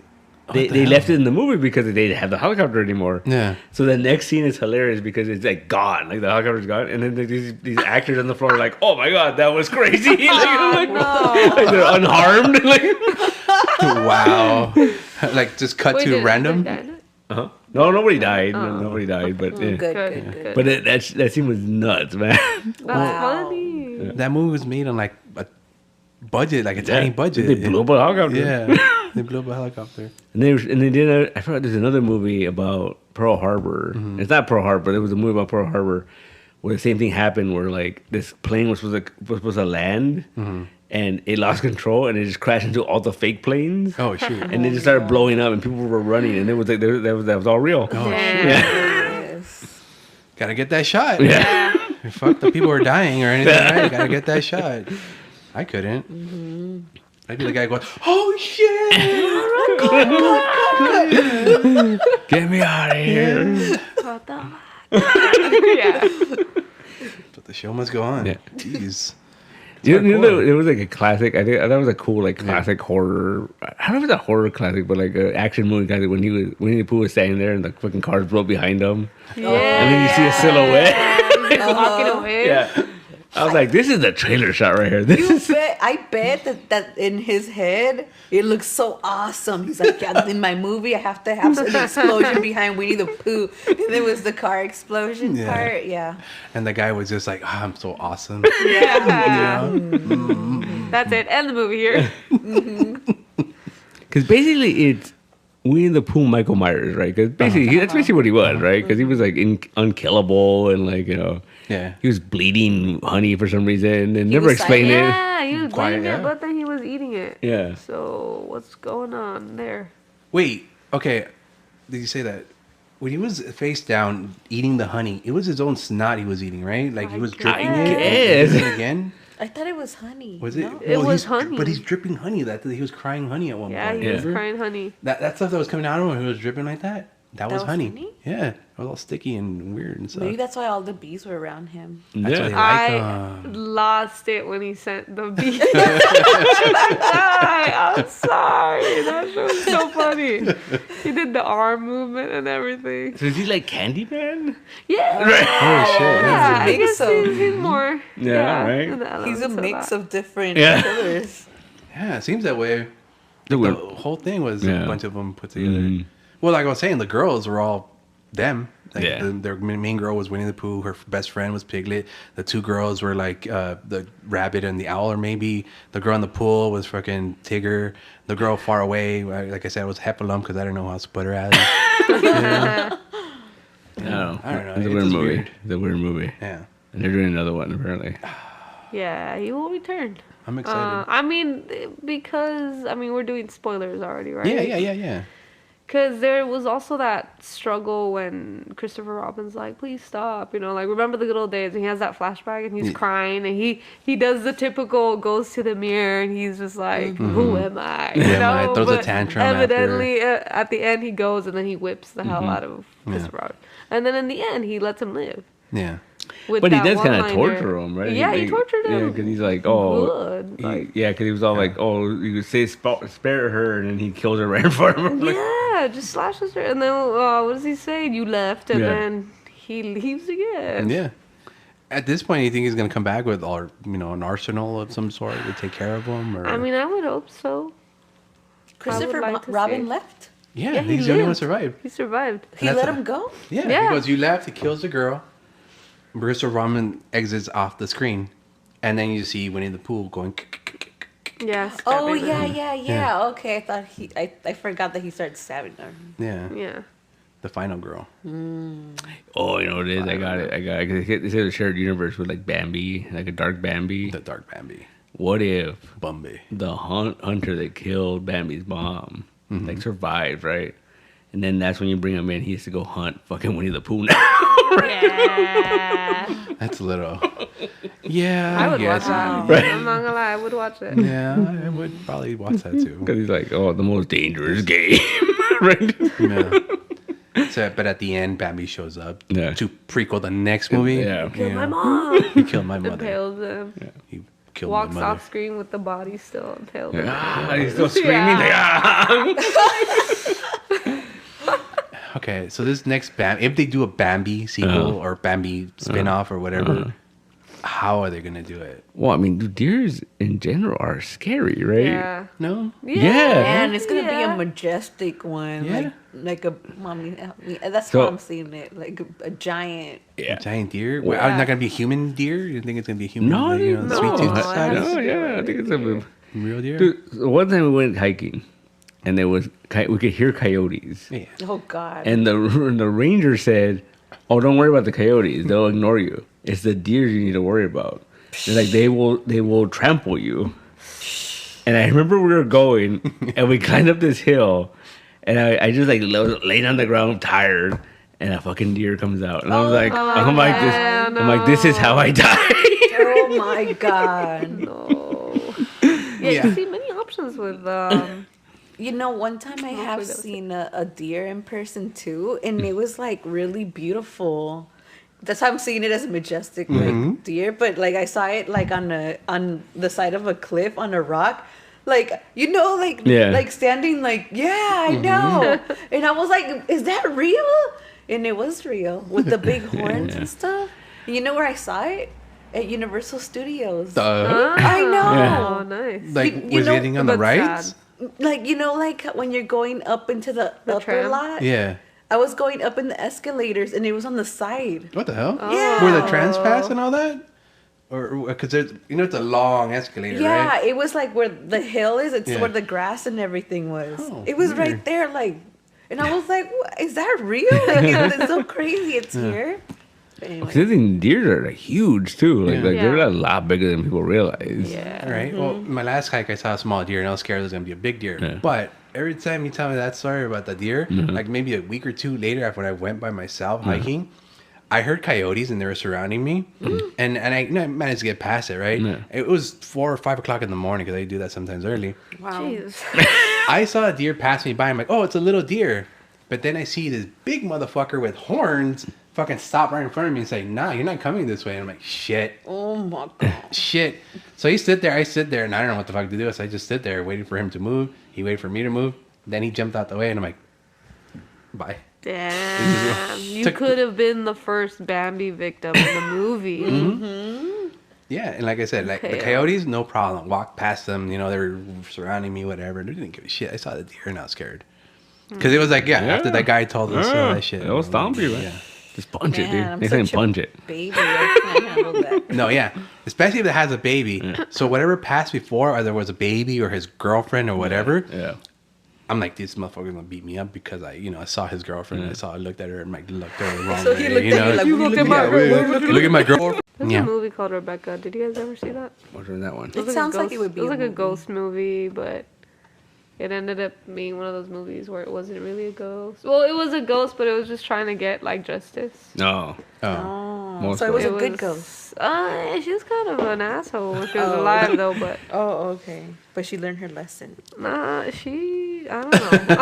they left it in the movie because they didn't have the helicopter anymore. Yeah. So the next scene is hilarious because it's like gone, like the helicopter's gone, and then these actors on the floor are like, "Oh my god, that was crazy!" like, like they're unharmed. Like, wow. Like just cut to random. uh-huh. No, nobody died. No, nobody died. But yeah. Good. But that scene was nuts, man. That's funny. Yeah. That movie was made on like a budget, like a tiny budget. They blew up a helicopter. Yeah, they blew up a helicopter. And they did. I forgot. There's another movie about Pearl Harbor. Mm-hmm. It's not Pearl Harbor. There was a movie about Pearl Harbor where the same thing happened. Where like this plane was supposed to land, and it lost control and it just crashed into all the fake planes. Oh shoot! And they just started blowing up, and people were running, and it was like that was all real. Oh shoot! Yes. Gotta get that shot. Yeah. Fuck the people who are dying or anything, right? Gotta get that shot. I couldn't. I'd be the guy going, "Oh shit! Get me out of here!" What the yeah. But the show must go on. Yeah. Jeez. You know, it was like a classic. I thought it was a cool like classic horror. I don't know if it's a horror classic, but like an action movie classic. When Winnie the Pooh was standing there and the fucking cars blew up behind him, and then you see a silhouette. He's walking away. Yeah, I was like, this is the trailer shot right here. This is I bet that in his head it looks so awesome. He's like, yeah, in my movie I have to have an explosion behind Winnie the Pooh, and there was the car explosion part. Yeah. And the guy was just like, I'm so awesome. Yeah. You know? That's it. End the movie here. because basically it's Winnie the Pooh, Michael Myers, right? Because basically that's basically what he was, right? Because he was like unkillable and like Yeah. he was bleeding honey for some reason and never was explained it. Yeah, he was Quiet, bleeding yeah. it, but then he was eating it. Yeah. So what's going on there? Wait. Okay. Did you say that? When he was face down eating the honey, it was his own snot he was eating, right? Like he was dripping it. guess. Using it again. I thought it was honey. Was it? No? It was he's- honey. But he's dripping honey. He was crying honey at one Yeah, point. he was remember? crying honey. That stuff that was coming out of him when he was dripping like that. That was was honey. honey? Yeah. It was all sticky and weird and stuff. Maybe that's why all the bees were around him. That's what they Yeah. like. I lost it when he sent the bee. I'm sorry. That shit was so funny. He did the arm movement and everything. So is he like Candyman? Yeah. Oh shit. Yeah, I He's a guess mix he's more. Yeah, right. in the He's a elements mix that. of different Yeah. colors. Yeah, it seems that way. The The whole thing was a bunch of them put together. Mhm. Well, like I was saying, the girls were all them. Like Yeah. their main girl was Winnie the Pooh. Her best friend was Piglet. The two girls were like the rabbit and the owl, or maybe. The girl in the pool was fucking Tigger. The girl far away, like I said, was Heffalump because I didn't know how to put her at. I don't know. I don't know. It's a It's weird just movie. weird. It's a weird movie. Yeah, And they're doing another one apparently. Yeah, he will return. I'm excited. I mean, because we're doing spoilers already, right? Yeah. Because there was also that struggle when Christopher Robin's like, please stop. Like, remember the good old days. And he has that flashback and he's crying. And he does the typical, goes to the mirror and he's just like, who am I? Who am I? Throws a But tantrum evidently, at the end, he goes and then he whips the hell out of Christopher Robin. And then in the end, he lets him live. Yeah. With But he that does kind of one-liner. torture him, right? Yeah, he tortured him. Yeah, because he's like, oh, Good. because he was all like, oh, you could say spare her, and then he kills her right in front of him. Like, Yeah, just slashes her. And then, what does he say? You left. And Yeah. then he leaves again. Yeah. At this point, you think he's gonna come back with an arsenal of some sort to take care of him? Or I would hope so. Christopher like to Robin see. left? yeah, Yeah, he he's the only one lived. survived. He survived. He That's let a- him go? Yeah, Yeah. because you left, he kills the girl. Christopher Robin exits off the screen, and then you see Winnie the Pooh going. Yeah. Oh, stabbing him. yeah. Okay, I thought I forgot that he started stabbing her. Yeah, Yeah. the final girl. oh, you know what it is? I got it. It's a shared universe with like Bambi, like a dark Bambi. The Dark Bambi. What if Bumby. the hunter that killed Bambi's mom like survived, right? And then that's when you bring him in. He has to go hunt fucking Winnie the Pooh now. Yeah. That's a little. Yeah, I would watch guess. that. Right. I'm not gonna lie, I would watch it. Yeah, I would probably watch that too. Because he's like, oh, the most dangerous game, right? Yeah. So, but at the end, Bambi shows up Yeah. to prequel the next movie. Yeah. Kill You my know, mom. He killed my mother. Impales him. He killed my walks mother. off screen with the body still impaled. in it. He's still screaming. Yeah. Like, ah. Okay, so this next if they do a Bambi sequel or Bambi spin-off or whatever, how are they gonna do it? Well, I mean, deers in general are scary, right? Yeah. No? Yeah. And it's gonna be a Yeah. majestic one, Yeah. like a mommy. That's So- how I'm seeing it, like a giant. Yeah. Giant deer? Well, it's not gonna be a human deer? You think it's gonna be a human? No, the sweet tooth no, side? no, yeah, I think it's a Real deer? dude. So one time we went hiking, and there was we could hear coyotes, Yeah. Oh God. and the ranger said, "Oh, don't worry about the coyotes; they'll ignore you. It's the deer you need to worry about. They're like they will trample you." And I remember we were going, and we climbed up this hill, and I just like laying on the ground tired, and a fucking deer comes out, and I was like, I'm like, this is how I die. Oh my God. No. Yeah, Yeah. you see many options with You know, one time I have that was seen a deer in person too, and it was like really beautiful. That's how I'm seeing it as a majestic like deer, but like I saw it like on the side of a cliff on a rock, like like standing like I know, and I was like, is that real? And it was real with the big horns and stuff. You know where I saw it? At Universal Studios. I know. Oh, nice. Like, You was know, he getting on the but rides? sad. Like, you know, like when you're going up into the upper tram? lot? Yeah. I was going up in the escalators and it was on the side. What the hell? Yeah. Where the trans pass and all that? Or because there's, it's a long escalator, Yeah, right? it was like where the hill is. It's Yeah. where the grass and everything was. Oh, it was weird. right there, like, and I was like, what, is that real? Like, it's so crazy. It's here. But anyway. Because I think deer are like, huge too. Like, Yeah. like they're Yeah. a lot bigger than people realize. Yeah. All right. Well, my last hike, I saw a small deer, and I was scared it was gonna be a big deer. Yeah. But every time you tell me that story about the deer, like maybe a week or two later, after when I went by myself hiking, I heard coyotes, and they were surrounding me, and I managed to get past it. Right. Yeah. It was 4 or 5 o'clock in the morning because I do that sometimes early. Wow. Jeez. I saw a deer pass me by. I'm like, oh, it's a little deer. But then I see this big motherfucker with horns fucking stop right in front of me and say, nah, you're not coming this way. And I'm like, shit. Oh my God. Shit. So he stood there, I sit there, and I don't know what the fuck to do. So I just sit there waiting for him to move. He waited for me to move. Then he jumped out the way, and I'm like, bye. Damn. You Took- could have been the first Bambi victim in the movie. Yeah, and like I said, like the coyotes, no problem. Walked past them, they were surrounding me, whatever. They didn't give a shit. I saw the deer, and I was scared. Because it was like, after that guy told us that shit. It'll stomp you, man. Yeah. Just punch it, Man, I'm dude. They say such a punch it. Baby, I can't handle that. No, yeah. Especially if it has a baby. So whatever passed before, either was a baby or his girlfriend or whatever, Yeah. I'm like, this motherfucker's gonna beat me up because I saw his girlfriend. And I looked at her and like looked at her the wrong So way. he looked at you like, You look at my look at my girl. There's Yeah. a movie called Rebecca. Did you guys ever see that? What's in that one? was sounds a like ghost, it would be It was a like a movie. ghost movie, but it ended up being one of those movies where it wasn't really a ghost. Well, it was a ghost, but it was just trying to get like justice. No. Oh. Oh, Most so it was of a good ghost. She was kind of an asshole when she was Oh. alive, though. But Oh, okay. But she learned her lesson. nah, I don't know. I don't know.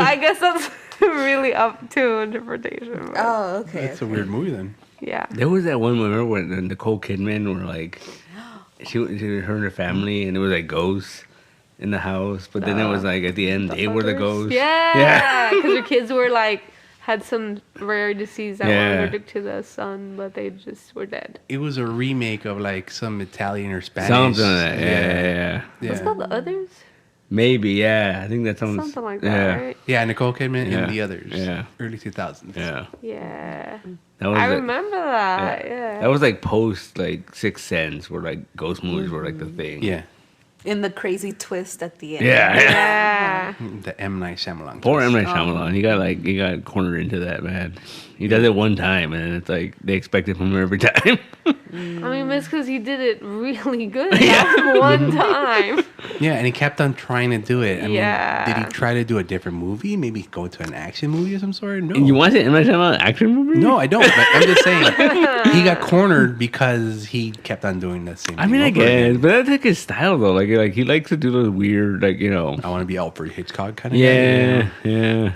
I guess that's really up to interpretation. But Oh, okay. That's a weird movie then. yeah. There was that one, remember when Nicole Kidman were like, she her and her family, and it was like ghosts in the house, but then it was like at the end they were the Fuckers. ghosts. Yeah, because her kids were like had some rare disease that Yeah. was allergic to the sun, but they just were dead. It was a remake of like some Italian or Spanish. Something like that. Yeah. What's it called? The Others? Maybe, yeah. I think that sounds Something like that, yeah. right? Yeah, Nicole Kidman Yeah. and the others. Yeah. Early 2000s. Yeah. Yeah. That was I it. remember that. Yeah. That was like post like Sixth Sense, where like ghost movies were like the thing. Yeah. In the crazy twist at the end. Yeah. Yeah. The M. Night Shyamalan. Poor M. case. Night Shyamalan. He got cornered into that, man. He does it one time, and it's like they expect it from him every time. I mean, it's because he did it really good that one time. Yeah, and he kept on trying to do it. I mean, Yeah. did he try to do a different movie? Maybe go to an action movie of some sort? No. You want to M. Night Shyamalan action movie? No, I don't. But I'm just saying, he got cornered because he kept on doing the same thing. I mean, I over guess, again. but that's like his style, though. Like he likes to do those weird, like I want to be Alfred Hitchcock kind of yeah, guy. yeah.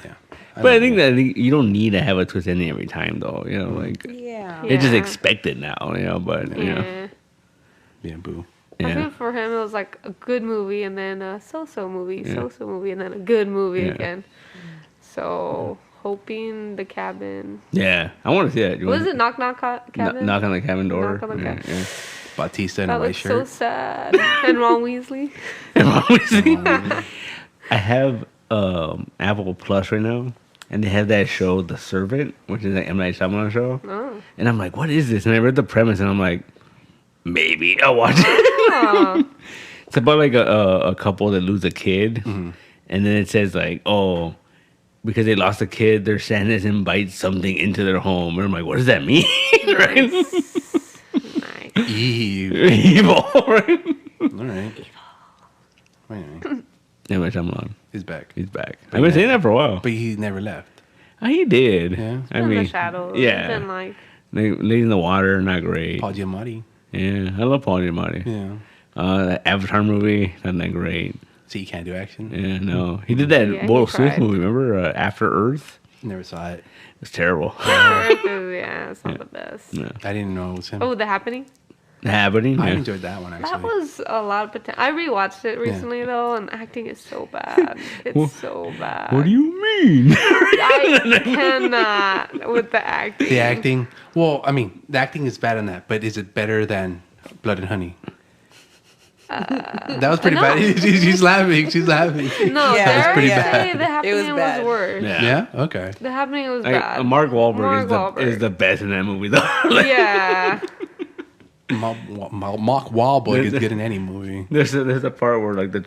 But I think that you don't need to have a twist ending every time, though. Like Yeah. Yeah. it's just expected now. But you know, Yeah. Yeah, boo. I Yeah. feel for him it was like a good movie and then a so-so movie, so-so movie, and then a good movie again. So hoping the cabin. Yeah, I want to see that. Was it Knock Knock Cabin? Knock on the cabin door. Knock on the cabin. Yeah. Bautista in That a white looks so shirt. sad. And Ron Weasley. I have Apple Plus right now, and they have that show, The Servant, which is an M. Night Shyamalan show. Oh. And I'm like, what is this? And I read the premise, and I'm like, maybe I'll watch it. Oh. It's about like a couple that lose a kid, and then it says like, oh, because they lost a kid, their Santas invite something into their home. And I'm like, what does that mean? Right? Nice. Evil, right? All right. Anyway, M. Night Shyamalan. he's back. He's back. I've been saying that for a while. But he never left. Oh, he did. Yeah. I In mean, the shadows. yeah. Been like, Leading the Water, not great. Paul Giamatti. Yeah, I love Paul Giamatti. Yeah. That Avatar movie, not that great. So you can't do action? Yeah, no. He did that Yeah, Will he Smith tried. movie, remember? After Earth? Never saw it. It was terrible. Earth is, yeah, it's not the best. Yeah. I didn't know it was him. Oh, The Happening? Happening? I Yeah. enjoyed that one actually. That was a lot of potential. I rewatched it recently though, and acting is so bad. It's Well, so bad. What do you mean? I cannot with the acting. The acting. Well, I mean, the acting is bad in that, but is it better than Blood and Honey? That was pretty no. bad. She's laughing. She's laughing. No, Yeah, there it was pretty say bad. The Happening was, bad. worse. Yeah. Yeah. Okay. The Happening was Like, bad. Mark Wahlberg, Mark is the best in that movie, though. Like, Yeah. Mark Wahlberg is good in any movie. there's a part where like they're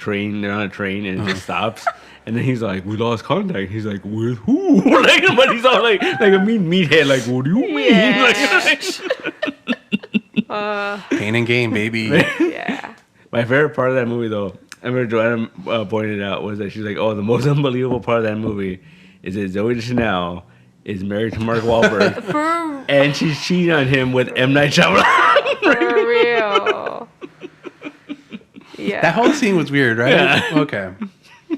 on a train and it just stops, and then he's like, "We lost contact." He's like, "With who?" Like, but he's all like a meathead. Like, what do you mean? Yeah. Like, Pain and Gain, baby. Yeah. my favorite part of that movie, though, I remember Joanna pointed out, was that she's like, "Oh, the most unbelievable part of that movie is that Zooey Deschanel is married to Mark Wahlberg, For and she's cheating on him with M. Night Shyamalan." for real. Yeah. That whole scene was weird, right? Yeah. Okay.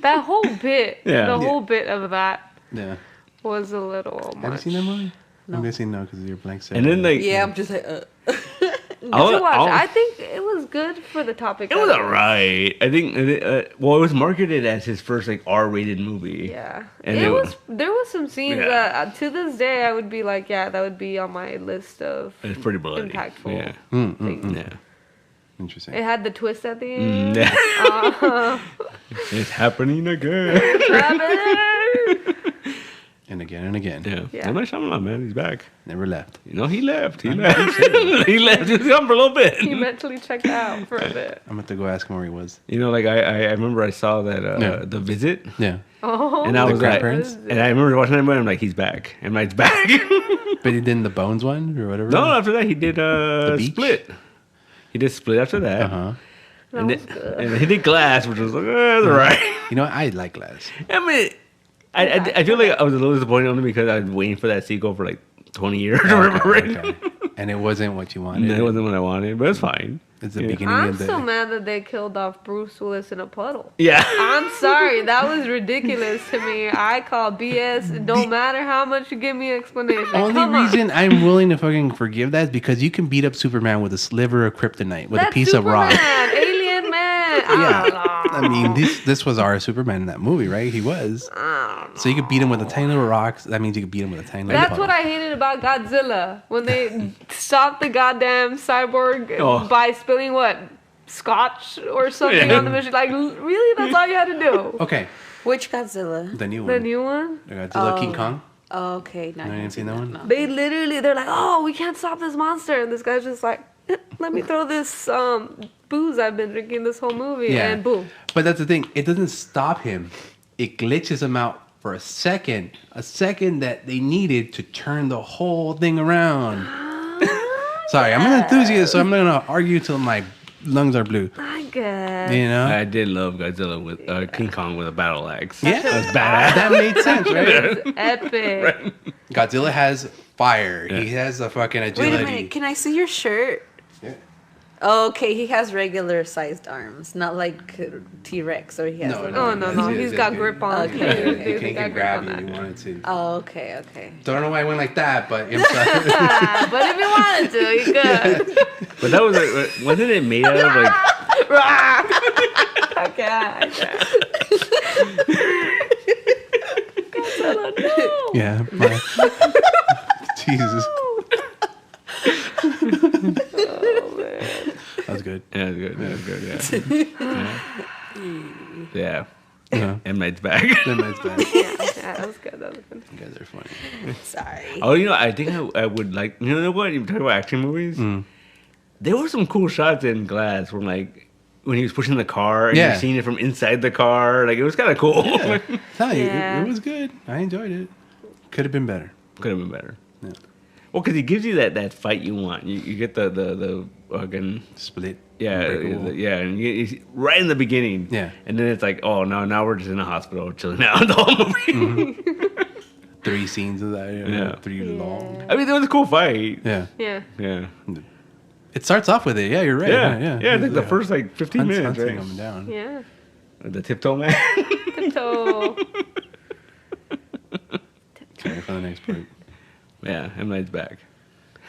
That whole bit, Yeah. the whole bit of that Yeah. was a little Have you much. seen that movie? I'm guessing no, because you're blank. And then like, Yeah, I'm just like, You should watch it. I think it was good for the topic. it was that alright. I think, well, it was marketed as his first like R-rated movie. Yeah, And it it- was. There was some scenes Yeah. that to this day I would be like, yeah, that would be on my list of It's pretty bloody. impactful Yeah. things. Yeah. Interesting. It had the twist at the end. Yeah. It's happening again. And again and again. Yeah. Yeah. M. Night Shyamalan, man, he's back. Never left. You know, he left. He left. He left. He was gone for a little bit. He mentally checked out for a bit. I'm going to go ask him where he was. You know, like I remember I saw that Yeah. The Visit, Yeah. Oh, and I The was like, grandparents? and I remember watching that movie. I'm like, he's back. M. Night's back. But he did the Bones one or whatever? No, after that he did Beach? Split. He did Split after that. Uh-huh. that And, was then, good. and he did Glass, which was like, that's all right. You know, I like Glass. I mean, I feel like I was a little disappointed only because I was waiting for that sequel for like 20 years or whatever. Okay. And it wasn't what you wanted. That wasn't what I wanted, but it's fine. It's the Yeah. beginning I'm of the... so mad that they killed off Bruce Willis in a puddle. Yeah. I'm sorry, that was ridiculous to me. I call BS. No matter how much you give me an explanation. Only Come on. reason I'm willing to fucking forgive that is because you can beat up Superman with a sliver of kryptonite, with That's a piece Superman, of rock. Alien man. Yeah. I mean, this was our Superman in that movie, right? He was. So you could beat him with a tiny little rock. That means you could beat him with a tiny little That's puddle. what I hated about Godzilla when they stopped the goddamn cyborg Oh. by spilling what scotch or something Yeah. on the machine. Like, really, that's all you had to do. Okay, which Godzilla? the new The one. new one. The Godzilla King Kong. Oh, okay. No, No, you didn't see that one? No. They literally, they're like, oh, we can't stop this monster, and this guy's just like, let me throw this booze I've been drinking this whole movie, Yeah. and boom. But that's the thing. It doesn't stop him. It glitches him out for a second that they needed to turn the whole thing around. Sorry, I'm an enthusiast, so I'm not gonna argue till my lungs are blue. I guess. You know? I did love Godzilla with King Kong with a battle axe. Yeah, That was badass. that made sense, right? It's epic. Godzilla has fire. He has the fucking agility. Wait a minute. Can I see your shirt? Yeah. Oh, okay, he has regular sized arms, not like T-Rex, or he has. No, like- Oh, no. He's got grip on. Okay. He can grab you if you wanted to. Oh, okay, okay. Don't know why I went like that, but I'm sorry. But if you wanted to, you could. But that was like, wasn't it made out of like Okay, I can't. No. Yeah. Jesus. Oh man. That was good. Yeah, that's good. That's good. Yeah. Yeah. M. Night's back. That man's back. Yeah, that was good. That was good. You guys are funny. Sorry. Oh, I think I would like. You know what? You talk about action movies. Mm. There were some cool shots in Glass from like when he was pushing the car and Yeah. you're seeing it from inside the car. Like it was kind of cool. Yeah. Tell you, Yeah. it was good. I enjoyed it. Could have been better. Could have been better. Yeah. Well, because he gives you that fight you want. You get the fucking Split. yeah Unbreakable. yeah, and you right in the beginning. Yeah. And then it's like, oh no, now we're just in a hospital chilling out the whole movie. 3 scenes of that. Yeah. 3 long. I mean, it was a cool fight. Yeah. Yeah. Yeah. It starts off with it. Yeah, you're right. Yeah. I think the first like 15 minutes, hunting right? them down. Yeah. The tiptoe man. Tiptoe. Okay, for the next part. Yeah, M. Night's back.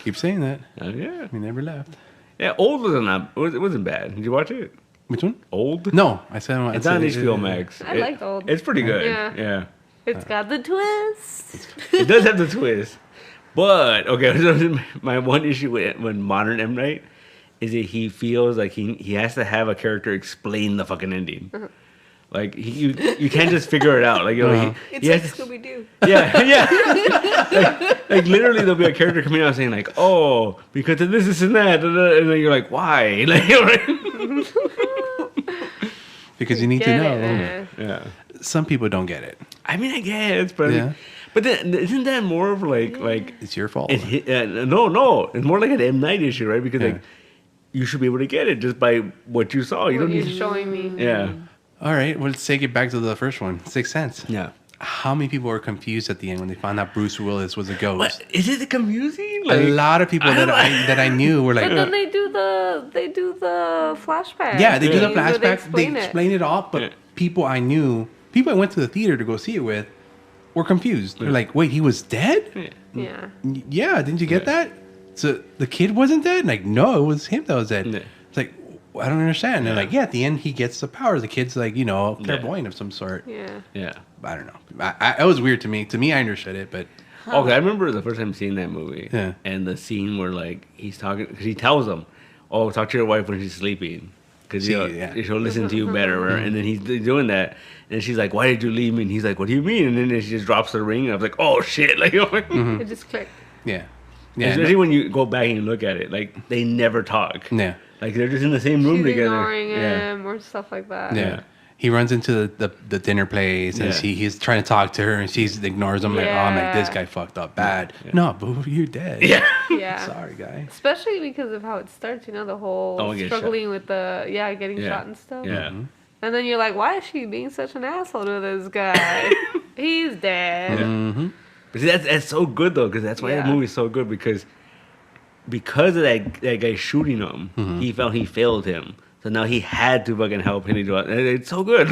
Keep saying that. Yeah. We never left. Yeah, Old wasn't bad. Did you watch it? Which one? Old? No, I said It's on HBO Max. I liked Old. It's pretty good. Yeah. Yeah. It's got the twist. It does have the twist. But, okay, so my one issue with modern M. Night is that he feels like he has to have a character explain the fucking ending. Like, you can't just figure it out. Like, you know, It's he like has to- Scooby Doo. Yeah, yeah. like literally, there'll be a character coming out saying like, "Oh, because of this and that," and then you're like, "Why?" Like, Because you need to Get know. it, yeah. Some people don't get it. I mean, I guess, but Yeah. but then isn't that more of like It's your fault. no, it's more like an M. Night issue, right? Because Yeah. like you should be able to get it just by what you saw. You What don't you're need. showing me. Yeah, All right, well, let's take it back to the first one, Sixth Sense. yeah. How many people were confused at the end when they found out Bruce Willis was a ghost? But is it confusing? A lot of people I that don't- that I knew were like, But then they do the flashback. yeah, they do the thing where flashback. They it. explain it all, but Yeah. people I knew, people I went to the theater to go see it with, were confused. They're like, wait, he was dead? Yeah. Yeah, didn't you get that? So the kid wasn't dead? Like, no, it was him that was dead. Yeah. It's like, I don't understand. They're like, yeah, at the end he gets the powers. The kid's like, Yeah. clairvoyant of some sort. Yeah. Yeah. I don't know. It was weird to me. To me, I understood it, but Okay, I remember the first time seeing that movie. Yeah. And the scene where like he's talking because he tells him, "Oh, talk to your wife when she's sleeping, because See, yeah. she'll listen to you better." And then he's doing that, and she's like, "Why did you leave me?" And he's like, "What do you mean?" And then she just drops the ring, and I was like, "Oh shit!" Like, It just clicked. yeah. Yeah. especially when you go back and you look at it, like they never talk. Yeah. Like they're just in the same room She's together. ignoring Yeah. him or stuff like that. Yeah. Yeah. He runs into the dinner place and Yeah. he's trying to talk to her and she ignores him like, oh, I'm like, this Yeah. guy fucked up bad. No, boo, you're dead. Yeah. Yeah. Sorry, guy. Especially because of how it starts, the whole Oh, get shot. struggling with getting Yeah. shot and stuff. Yeah. And then you're like, why is she being such an asshole to this guy? He's dead. Mm-hmm. But see, that's so good though, because that's why that Yeah. movie's so good because of that guy shooting him, he felt he failed him. So now he had to fucking help him. It's so good.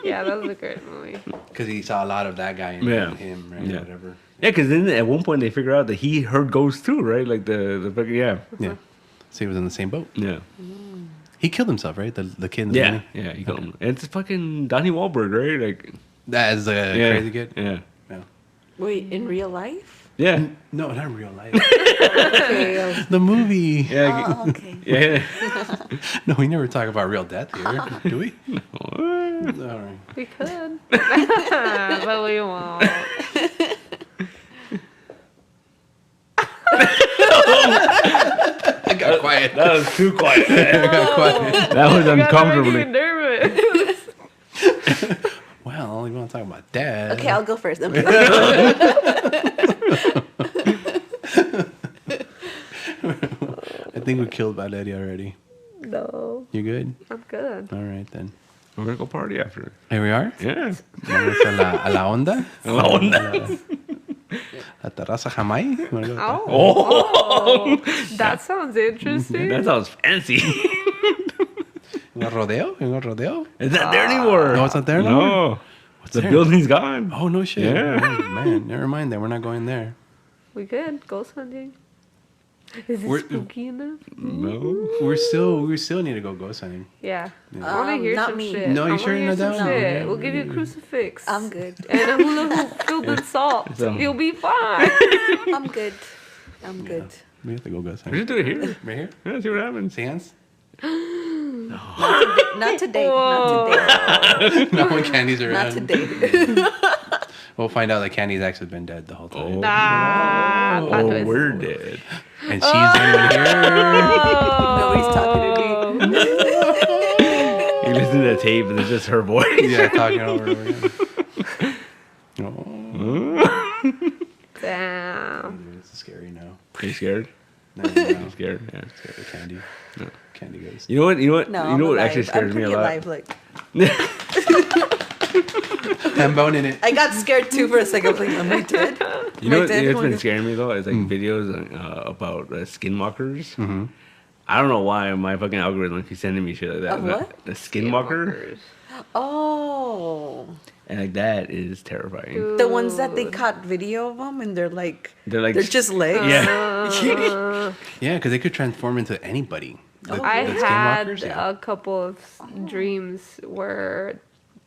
Yeah, that was a great movie. Because he saw a lot of that guy in Yeah. him, right? Yeah. Whatever. Yeah, because then at one point they figure out that he heard ghosts too, right? Like the fucking Yeah. So he was in the same boat. yeah. He killed himself, right? The kid in the Yeah, movie? yeah, he killed him. And it's fucking Donnie Wahlberg, right? Like, That is the yeah, crazy kid? Yeah, Yeah. Wait, in real life? yeah, No, not in real life. Okay. The movie. yeah, Oh, okay. yeah. No, we never talk about real death here, do we? All right. We could. But we won't. I got quiet. That was too quiet. I got quiet. That was I got uncomfortably. fucking nervous. Well, you want to talk about death. Okay, I'll go first. I'm I think we killed Valeria already. No, You good? I'm good. All right, then. We're gonna go party after. Here we are. Yeah. Vamos a la onda. La onda. La terraza Jamai. You wanna go? Oh, that sounds interesting. That sounds fancy. En el rodeo? En el rodeo? It's not there anymore. No, it's not there anymore? No. What's The there? building's gone. Oh, no shit. Yeah. Oh, man, never mind then. We're not going there. We good. Ghost hunting. Is it We're- spooky enough? No. we still need to go ghost hunting. Yeah. I want to hear not some me. shit. No, you I sure wanna you're hear not some down? shit. No. We'll give you a crucifix. I'm good. And a hula hoop filled with salt. So- You'll be fine. I'm good. I'm good. We have to go ghost We hunting. should do it here. Right here? Yeah, see what happens. Sands? Not today. Not today. Not when Candy's Not around. today. We'll find out that Candy's actually been dead the whole time. Ah, plot Oh, twist. we're dead. And she's in here. Nobody's talking to me. You listen to the tape and it's just her voice. Yeah, talking over and over again. Oh, Damn. dude, it's scary now. Are you scared? No, I'm scared. Yeah. Scared of Candy. No. Candy ghost. You know what? You know what? No, you I'm know what alive. actually scares I'm me a pretty lot. alive. Like I'm bone in it. I got scared too for a second. Like, am I dead? You know Am I what? dead? It's been scaring me though. It's like videos about skinwalkers. Mm-hmm. I don't know why my fucking algorithm keeps sending me shit like that. Of what? The skinwalker, Oh, and like that is terrifying. the ones that they caught video of them, and they're They're just legs. Yeah. Yeah, because they could transform into anybody. I the had skinwalkers, yeah. a couple of dreams where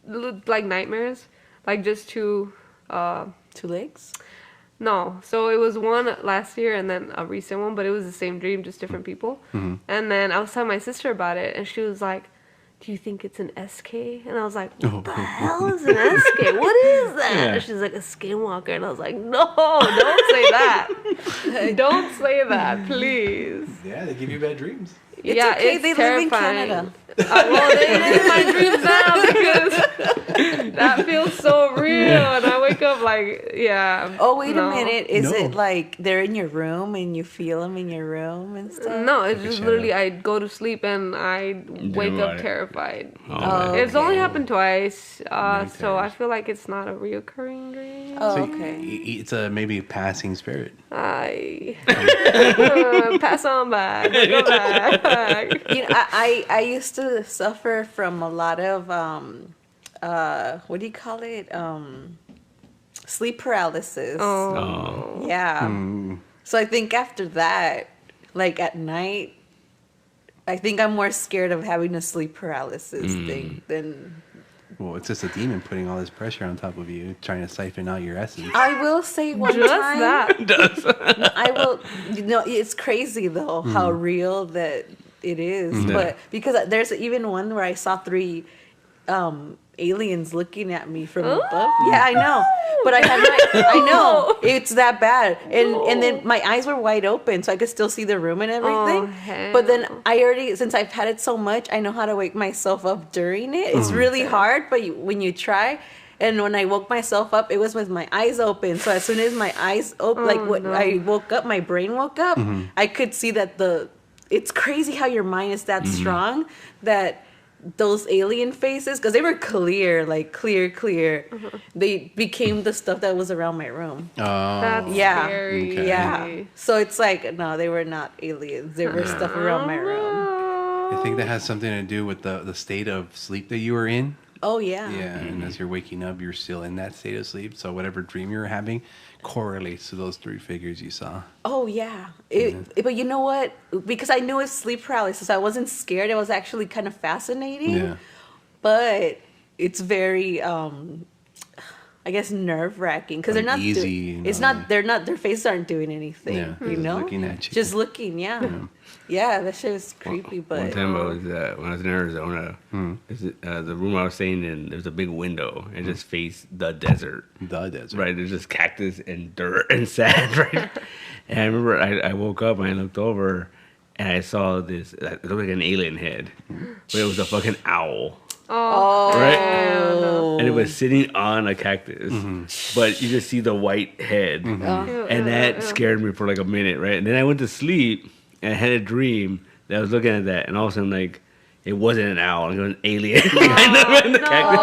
looked like nightmares, like just two. 2 legs. No, so it was one last year and then a recent one, but it was the same dream, just different people. Mm-hmm. And then I was telling my sister about it, and she was like, "Do you think it's an SK?" And I was like, "What the hell is an SK? What is that?" Yeah. And she's like, "A skinwalker." And I was like, "No, don't say that. Don't say that, please." Yeah, they give you bad dreams. It's yeah, okay, it's they live in terrifying. Canada. Well, they live in my dreams now because that feels so real, and I wake up like, yeah. Oh, wait no. a minute. Is No. it like they're in your room and you feel them in your room and stuff? No, it's Like a just shadow. literally I go to sleep and I wake about up it. terrified. Oh, It's only okay. happened twice, Night so I terrors. feel like it's not a reoccurring dream. Oh, So okay. it's a maybe a passing spirit. I pass on by. Go back. You know, I used to suffer from a lot of what do you call it? Sleep paralysis. Oh. Yeah. So I think after that, like at night, I think I'm more scared of having a sleep paralysis thing than. Well, it's just a demon putting all this pressure on top of you, trying to siphon out your essence. I will say one Just time. that. I will. You know, it's crazy though how real that it is. Yeah. But because there's even one where I saw 3 aliens looking at me from above. Yeah, I know. But I had I know it's that bad, and then my eyes were wide open, so I could still see the room and everything. hell. But then I already, since I've had it so much, I know how to wake myself up during it. It's really hard, but when you try. And when I woke myself up, it was with my eyes open. So as soon as my eyes open, I woke up, my brain woke up. I could see that it's crazy how your mind is that strong that those alien faces, because they were clear, like clear. They became the stuff that was around my room. That's Yeah. scary. Okay. Yeah. So it's like, no, they were not aliens. They were stuff around my room. I think that has something to do with the state of sleep that you were in. Oh, yeah. Yeah, and as you're waking up, you're still in that state of sleep. So whatever dream you're having correlates to those 3 figures you saw. Oh, yeah. But you know what? Because I knew it's sleep paralysis, I wasn't scared. It was actually kind of fascinating. Yeah. But it's very, I guess, nerve-wracking. Because Like they're not... easy and it's all not... They're not... Their faces aren't doing anything. Yeah, You just know? looking at you. Just looking, yeah. Yeah, that shit was creepy, One but... time I was when I was in Arizona, the room I was staying in, there was a big window and just faced the desert. The desert. Right, there's just cactus and dirt and sand, right? And I remember I woke up and I looked over and I saw this. It looked like an alien head, but it was a fucking owl, Oh, right? Oh. And it was sitting on a cactus, but you just see the white head, and that scared me for like a minute, right? And then I went to sleep and I had a dream that I was looking at that, and all of a sudden, like, it wasn't an owl, it was an alien behind the cactus.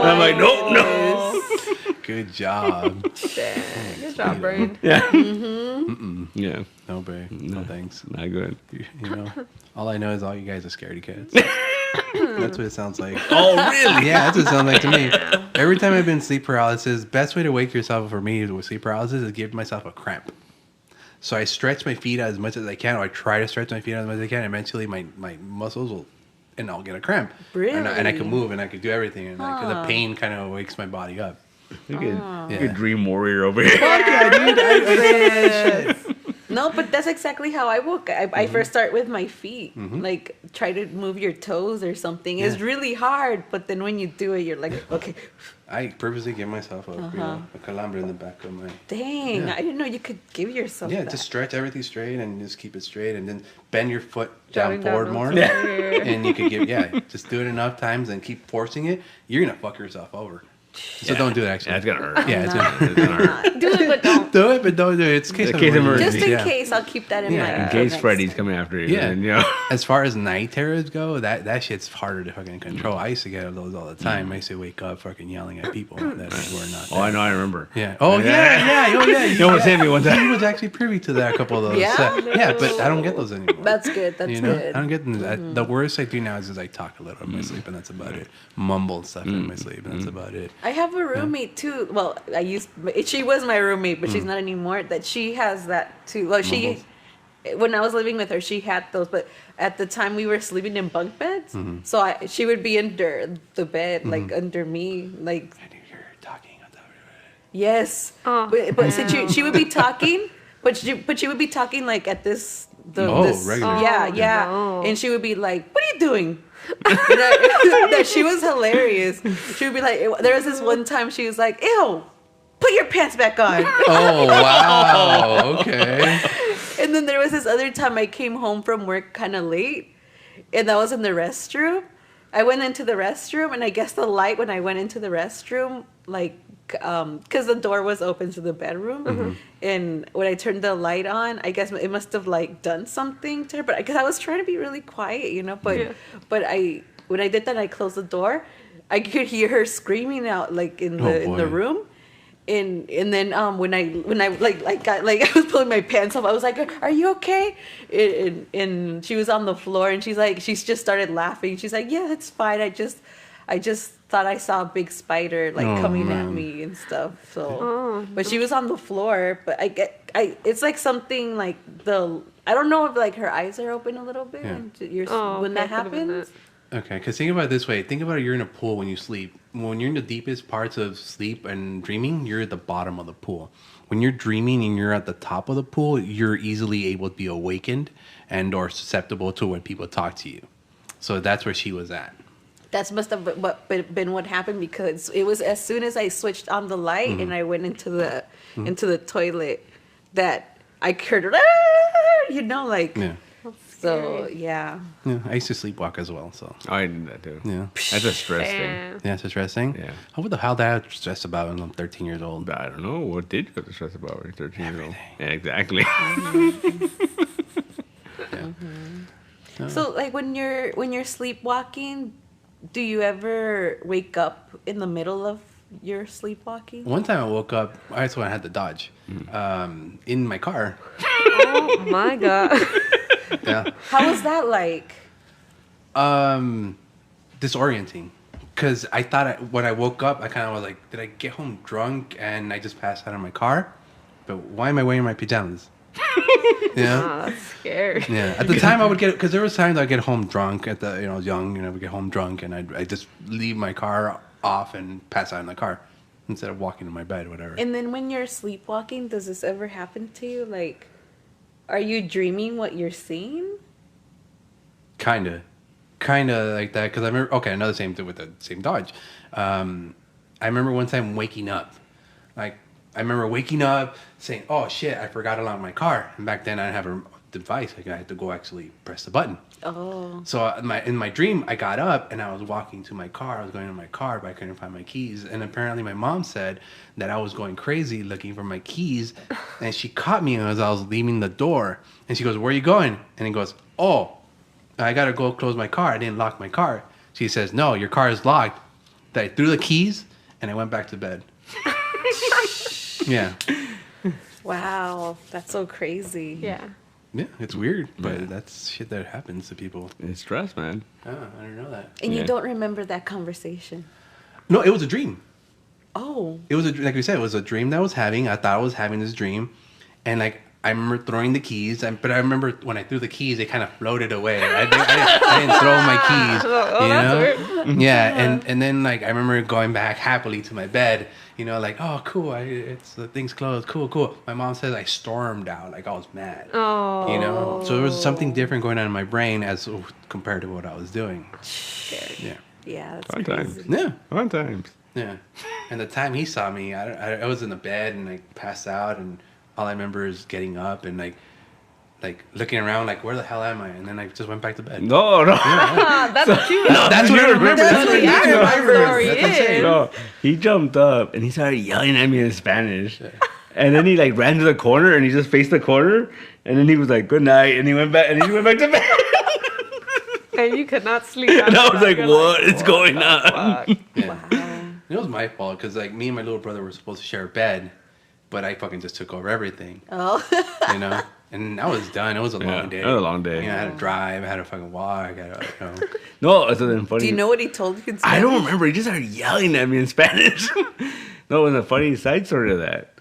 And I'm like, nope, no. Good job. Dang. Good job, brain. Yeah. Yeah. No, babe. No, thanks. Not good. You know, all I know is all you guys are scaredy cats. That's what it sounds like. Oh, really? Yeah, that's what it sounds like to me. Every time I've been sleep paralysis, best way to wake yourself up for me with sleep paralysis is give myself a cramp. So I stretch my feet out as much as I can, or I try to stretch my feet out as much as I can. Eventually, my muscles will, and I'll get a cramp. Really? And I can move and I can do everything, and the pain kind of wakes my body up. You're a dream warrior over here. Fuck yeah, dude! I No, but that's exactly how I woke. I first start with my feet, like try to move your toes or something. It's really hard, but then when you do it, you're like, okay. I purposely give myself a calambre in the back of my... Dang, I didn't know you could give yourself that. Just stretch everything straight and just keep it straight, and then bend your foot Driving down forward down more. the And you could just do it enough times and keep forcing it. You're going to fuck yourself over. So don't do it, actually. That's gonna hurt. Yeah, it's gonna hurt. Do it, but don't. Do it, but don't do it. It's case of emergency. Just in case, I'll keep that in mind. In case Freddy's coming after you. Yeah. And, you know. As far as night terrors go, that shit's harder to fucking control. I used to get those all the time. I used to wake up fucking yelling at people that were not there. Oh, I know. I remember. Yeah. Oh, yeah. You almost hit me one time. He was actually privy to that, a couple of those. Yeah? Yeah, but I don't get those anymore. That's good. That's good. I don't get them. The worst I do now is I talk a little in my sleep, and that's about it. Mumble stuff in my sleep, and that's about it. I have a roommate too. Well, she was my roommate, but she's not anymore. That she has that too. Well, when I was living with her, she had those, but at the time we were sleeping in bunk beds, so she would be under the bed, like under me, like. I knew you were talking on top of it. Yes, but she would be talking, but she would be talking like at this. Regular. Yeah, No. and she would be like, "What are you doing?" that she was hilarious. She would be like, there was this one time she was like, "Ew, put your pants back on." Oh wow, okay. And then there was this other time I came home from work kind of late, and that was in the restroom. I went into the restroom, and I guess the light when I went into the restroom, like, because the door was open to the bedroom, and when I turned the light on, I guess it must have like done something to her. But because I was trying to be really quiet, but when I did that, I closed the door. I could hear her screaming out like in the room. And then when I got I was pulling my pants off, I was like, "Are you okay?" And she was on the floor, and she's just started laughing. She's like, "Yeah, it's fine. I just thought I saw a big spider coming at me and stuff." So, but she was on the floor. But it's like something like I don't know if like her eyes are open a little bit when that happens. Okay, because think about it this way. Think about it, you're in a pool when you sleep. When you're in the deepest parts of sleep and dreaming, you're at the bottom of the pool. When you're dreaming and you're at the top of the pool, you're easily able to be awakened and or susceptible to when people talk to you. So that's where she was at. That must have been what happened, because it was as soon as I switched on the light and I went into the toilet that I heard her, Yeah. So, yeah. I used to sleepwalk as well, so. I did that too. Yeah. That's a stress thing. Yeah, it's a stress thing? Yeah. What the hell did I stress about when I'm 13 years old? I don't know. What did you have to stress about when you're 13 years old? Yeah, exactly. So, like, when you're sleepwalking, do you ever wake up in the middle of your sleepwalking? One time I woke up, that's when I had to dodge, in my car. Oh my god. Yeah. How was that like? Disorienting. Because I thought when I woke up, I kind of was like, did I get home drunk and I just passed out in my car? But why am I wearing my pajamas? Yeah. Oh, that's scary. Yeah. At the time, I would because there was times I'd get home drunk I was young, I would get home drunk and I'd just leave my car off and pass out in the car instead of walking to my bed or whatever. And then when you're sleepwalking, does this ever happen to you? Like, are you dreaming what you're seeing? Kind of like that. Because I remember, another same thing with the same dodge. I remember one time waking up. Like, I remember waking up saying, oh shit, I forgot to lock my car. And back then I didn't have a device. Like, I had to go actually press the button. Oh. So in my dream, I got up and I was walking to my car. I was going to my car, but I couldn't find my keys. And apparently my mom said that I was going crazy looking for my keys. And she caught me as I was leaving the door. And she goes, where are you going? And he goes, oh, I got to go close my car. I didn't lock my car. She says, no, your car is locked. That I threw the keys and I went back to bed. Yeah. Wow. That's so crazy. Yeah. Yeah, it's weird, but that's shit that happens to people. It's stress, man. Oh, I didn't know that. And you don't remember that conversation? No, it was a dream. Oh. It was like we said, it was a dream that I was having. I thought I was having this dream, and like I remember throwing the keys, but I remember when I threw the keys, they kind of floated away. I didn't throw my keys. That's weird. Yeah, and then like I remember going back happily to my bed. Like, oh, cool, it's the thing's closed. Cool. My mom says I stormed out, like I was mad. Oh. So there was something different going on in my brain as compared to what I was doing. Yeah. Yeah, that's Fun crazy. times. Yeah. Fun times. Yeah. And the time he saw me, I was in the bed and like passed out, and all I remember is getting up and like looking around, like where the hell am I? And then I just went back to bed. No. That's what you That's what I remember. That's what That's your what I remember. story That's what I'm saying. is. No, he jumped up and he started yelling at me in Spanish. And then he like ran to the corner and he just faced the corner. And then he was like, "Good night," and he went back to bed. And you could not sleep. And I was like, You're "What is going on?" fuck. Yeah. Wow. It was my fault because like me and my little brother were supposed to share a bed, but I fucking just took over everything. Oh. And I was done. It was a long day. It was a long day. I had to drive. I had to fucking walk. No, it's something funny. Do you know what he told you? In I don't Spanish? remember. He just started yelling at me in Spanish. No, it was a funny side story to that.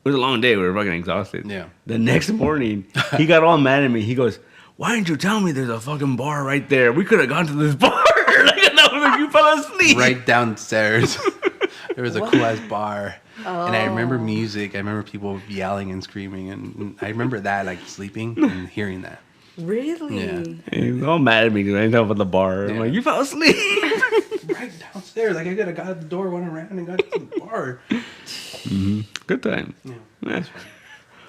It was a long day. We were fucking exhausted. Yeah. The next morning, he got all mad at me. He goes, "Why didn't you tell me there's a fucking bar right there? We could have gone to this bar." And I was like, "You fell asleep." Right downstairs, there was a cool ass bar. And I remember music. I remember people yelling and screaming. And I remember that, like sleeping and hearing that. Really? Yeah. And he was all mad at me because I didn't tell him about the bar. I'm Yeah. like, "You fell asleep." Right downstairs. Like I could have got out the door, went around, and got to the bar. Good time. Yeah.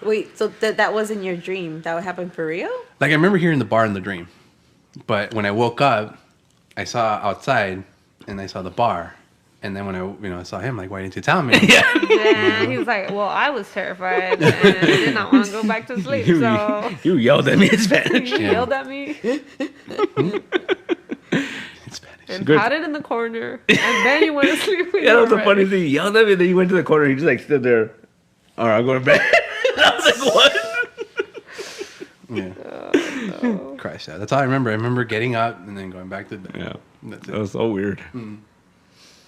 Wait, so that wasn't your dream? That would happen for real? Like I remember hearing the bar in the dream. But when I woke up, I saw outside and I saw the bar. And then when I saw him, like, why didn't you tell me? Yeah, he was like, well, I was terrified and I did not want to go back to sleep, so You yelled at me in Spanish. he yelled at me In Spanish. and Good. pouted in the corner, and then you went to sleep. when Yeah, that you was were the funny ready. thing. He yelled at me, then he went to the corner. He just like stood there. All right, I'm going to bed. I was like, "What?" Yeah. Crashed out. That's all I remember. I remember getting up and then going back to bed. Yeah, That's that it. was so weird.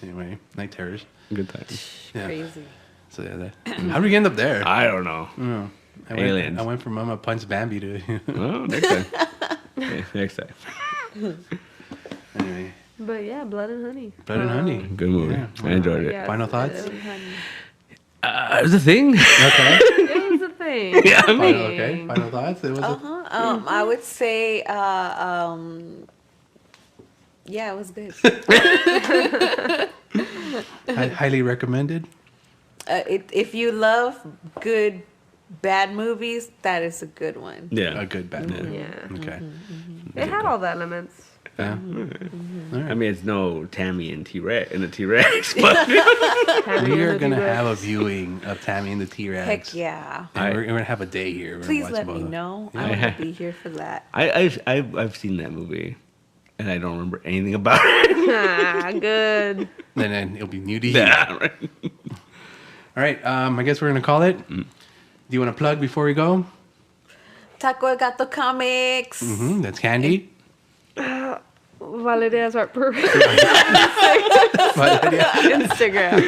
Anyway, night terrors. Good time. Yeah. Crazy. So yeah, how did we end up there? I don't know. Aliens. I went from Mama Punch Bambi to. Well, next time. Yeah, next time. Anyway, But yeah, Blood and Honey. Blood and Honey. Good movie. Yeah. I enjoyed it. Yes, Final thoughts? It was a thing. Okay. It was a thing. Yeah, I mean- Okay. Final thoughts. It was. I would say, yeah, it was good. Highly recommended. If you love good bad movies, that is a good one. Yeah. A good bad movie. Yeah. Okay. It had all the elements. Yeah. I mean, it's no Tammy and T-Rex and the T-Rex, but Tammy We and are the gonna T-Rex. have a viewing of Tammy and the T-Rex. Heck yeah. And we're gonna have a day here. We're gonna Please watch let both me of them. know. Yeah. I want to be here for that. I've seen that movie, and I don't remember anything about it. Ah, good. And then it'll be new to you. Yeah, right. All right. I guess we're gonna call it. Do you want to plug before we go? Taco El Gato Comics. That's Candy. Valeria's Art Pooh. Valeria. Instagram.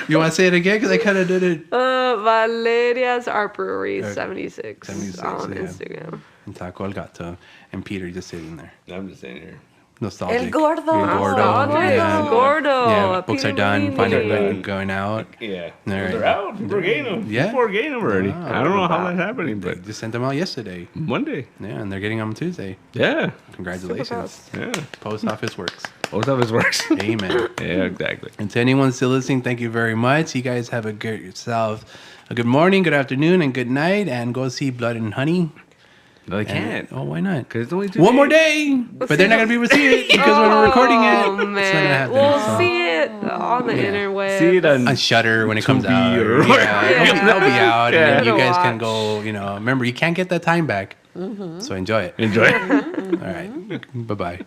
You want to say it again? Because I kind of did it. Valeria's Art Brewery Okay. 76, 76, on yeah. Instagram. And Taco El Gato. And Peter just sitting there. I'm just saying here. Nostalgic. El Gordo. El Gordo. Nostalgic. Yeah. Gordo. Yeah, books are done. Peter Finally Winnie. going out. Yeah, All right. they're out. People are getting them. Yeah. People are getting them already. Wow. I don't know how that's happening, They but just sent them out yesterday. Monday. Yeah, and they're getting them Tuesday. Yeah, Congratulations. yeah. Post office works. Post office works. Amen. Yeah, exactly. And to anyone still listening, thank you very much. You guys have a good morning, good afternoon, and good night. And go see Blood and Honey. No, they And- can't. Oh, why not? Because it's only 2 One more days. day, but they're not gonna be able to see it because when we're recording it, Oh, it's not man. gonna happen. We'll so. see it on the interweb. See it on On Shutter when it comes Tubi out. or Yeah, it'll be out, Yeah. and then you Gotta guys can watch. go. Remember, you can't get that time back, so enjoy it. Enjoy. All right, bye bye.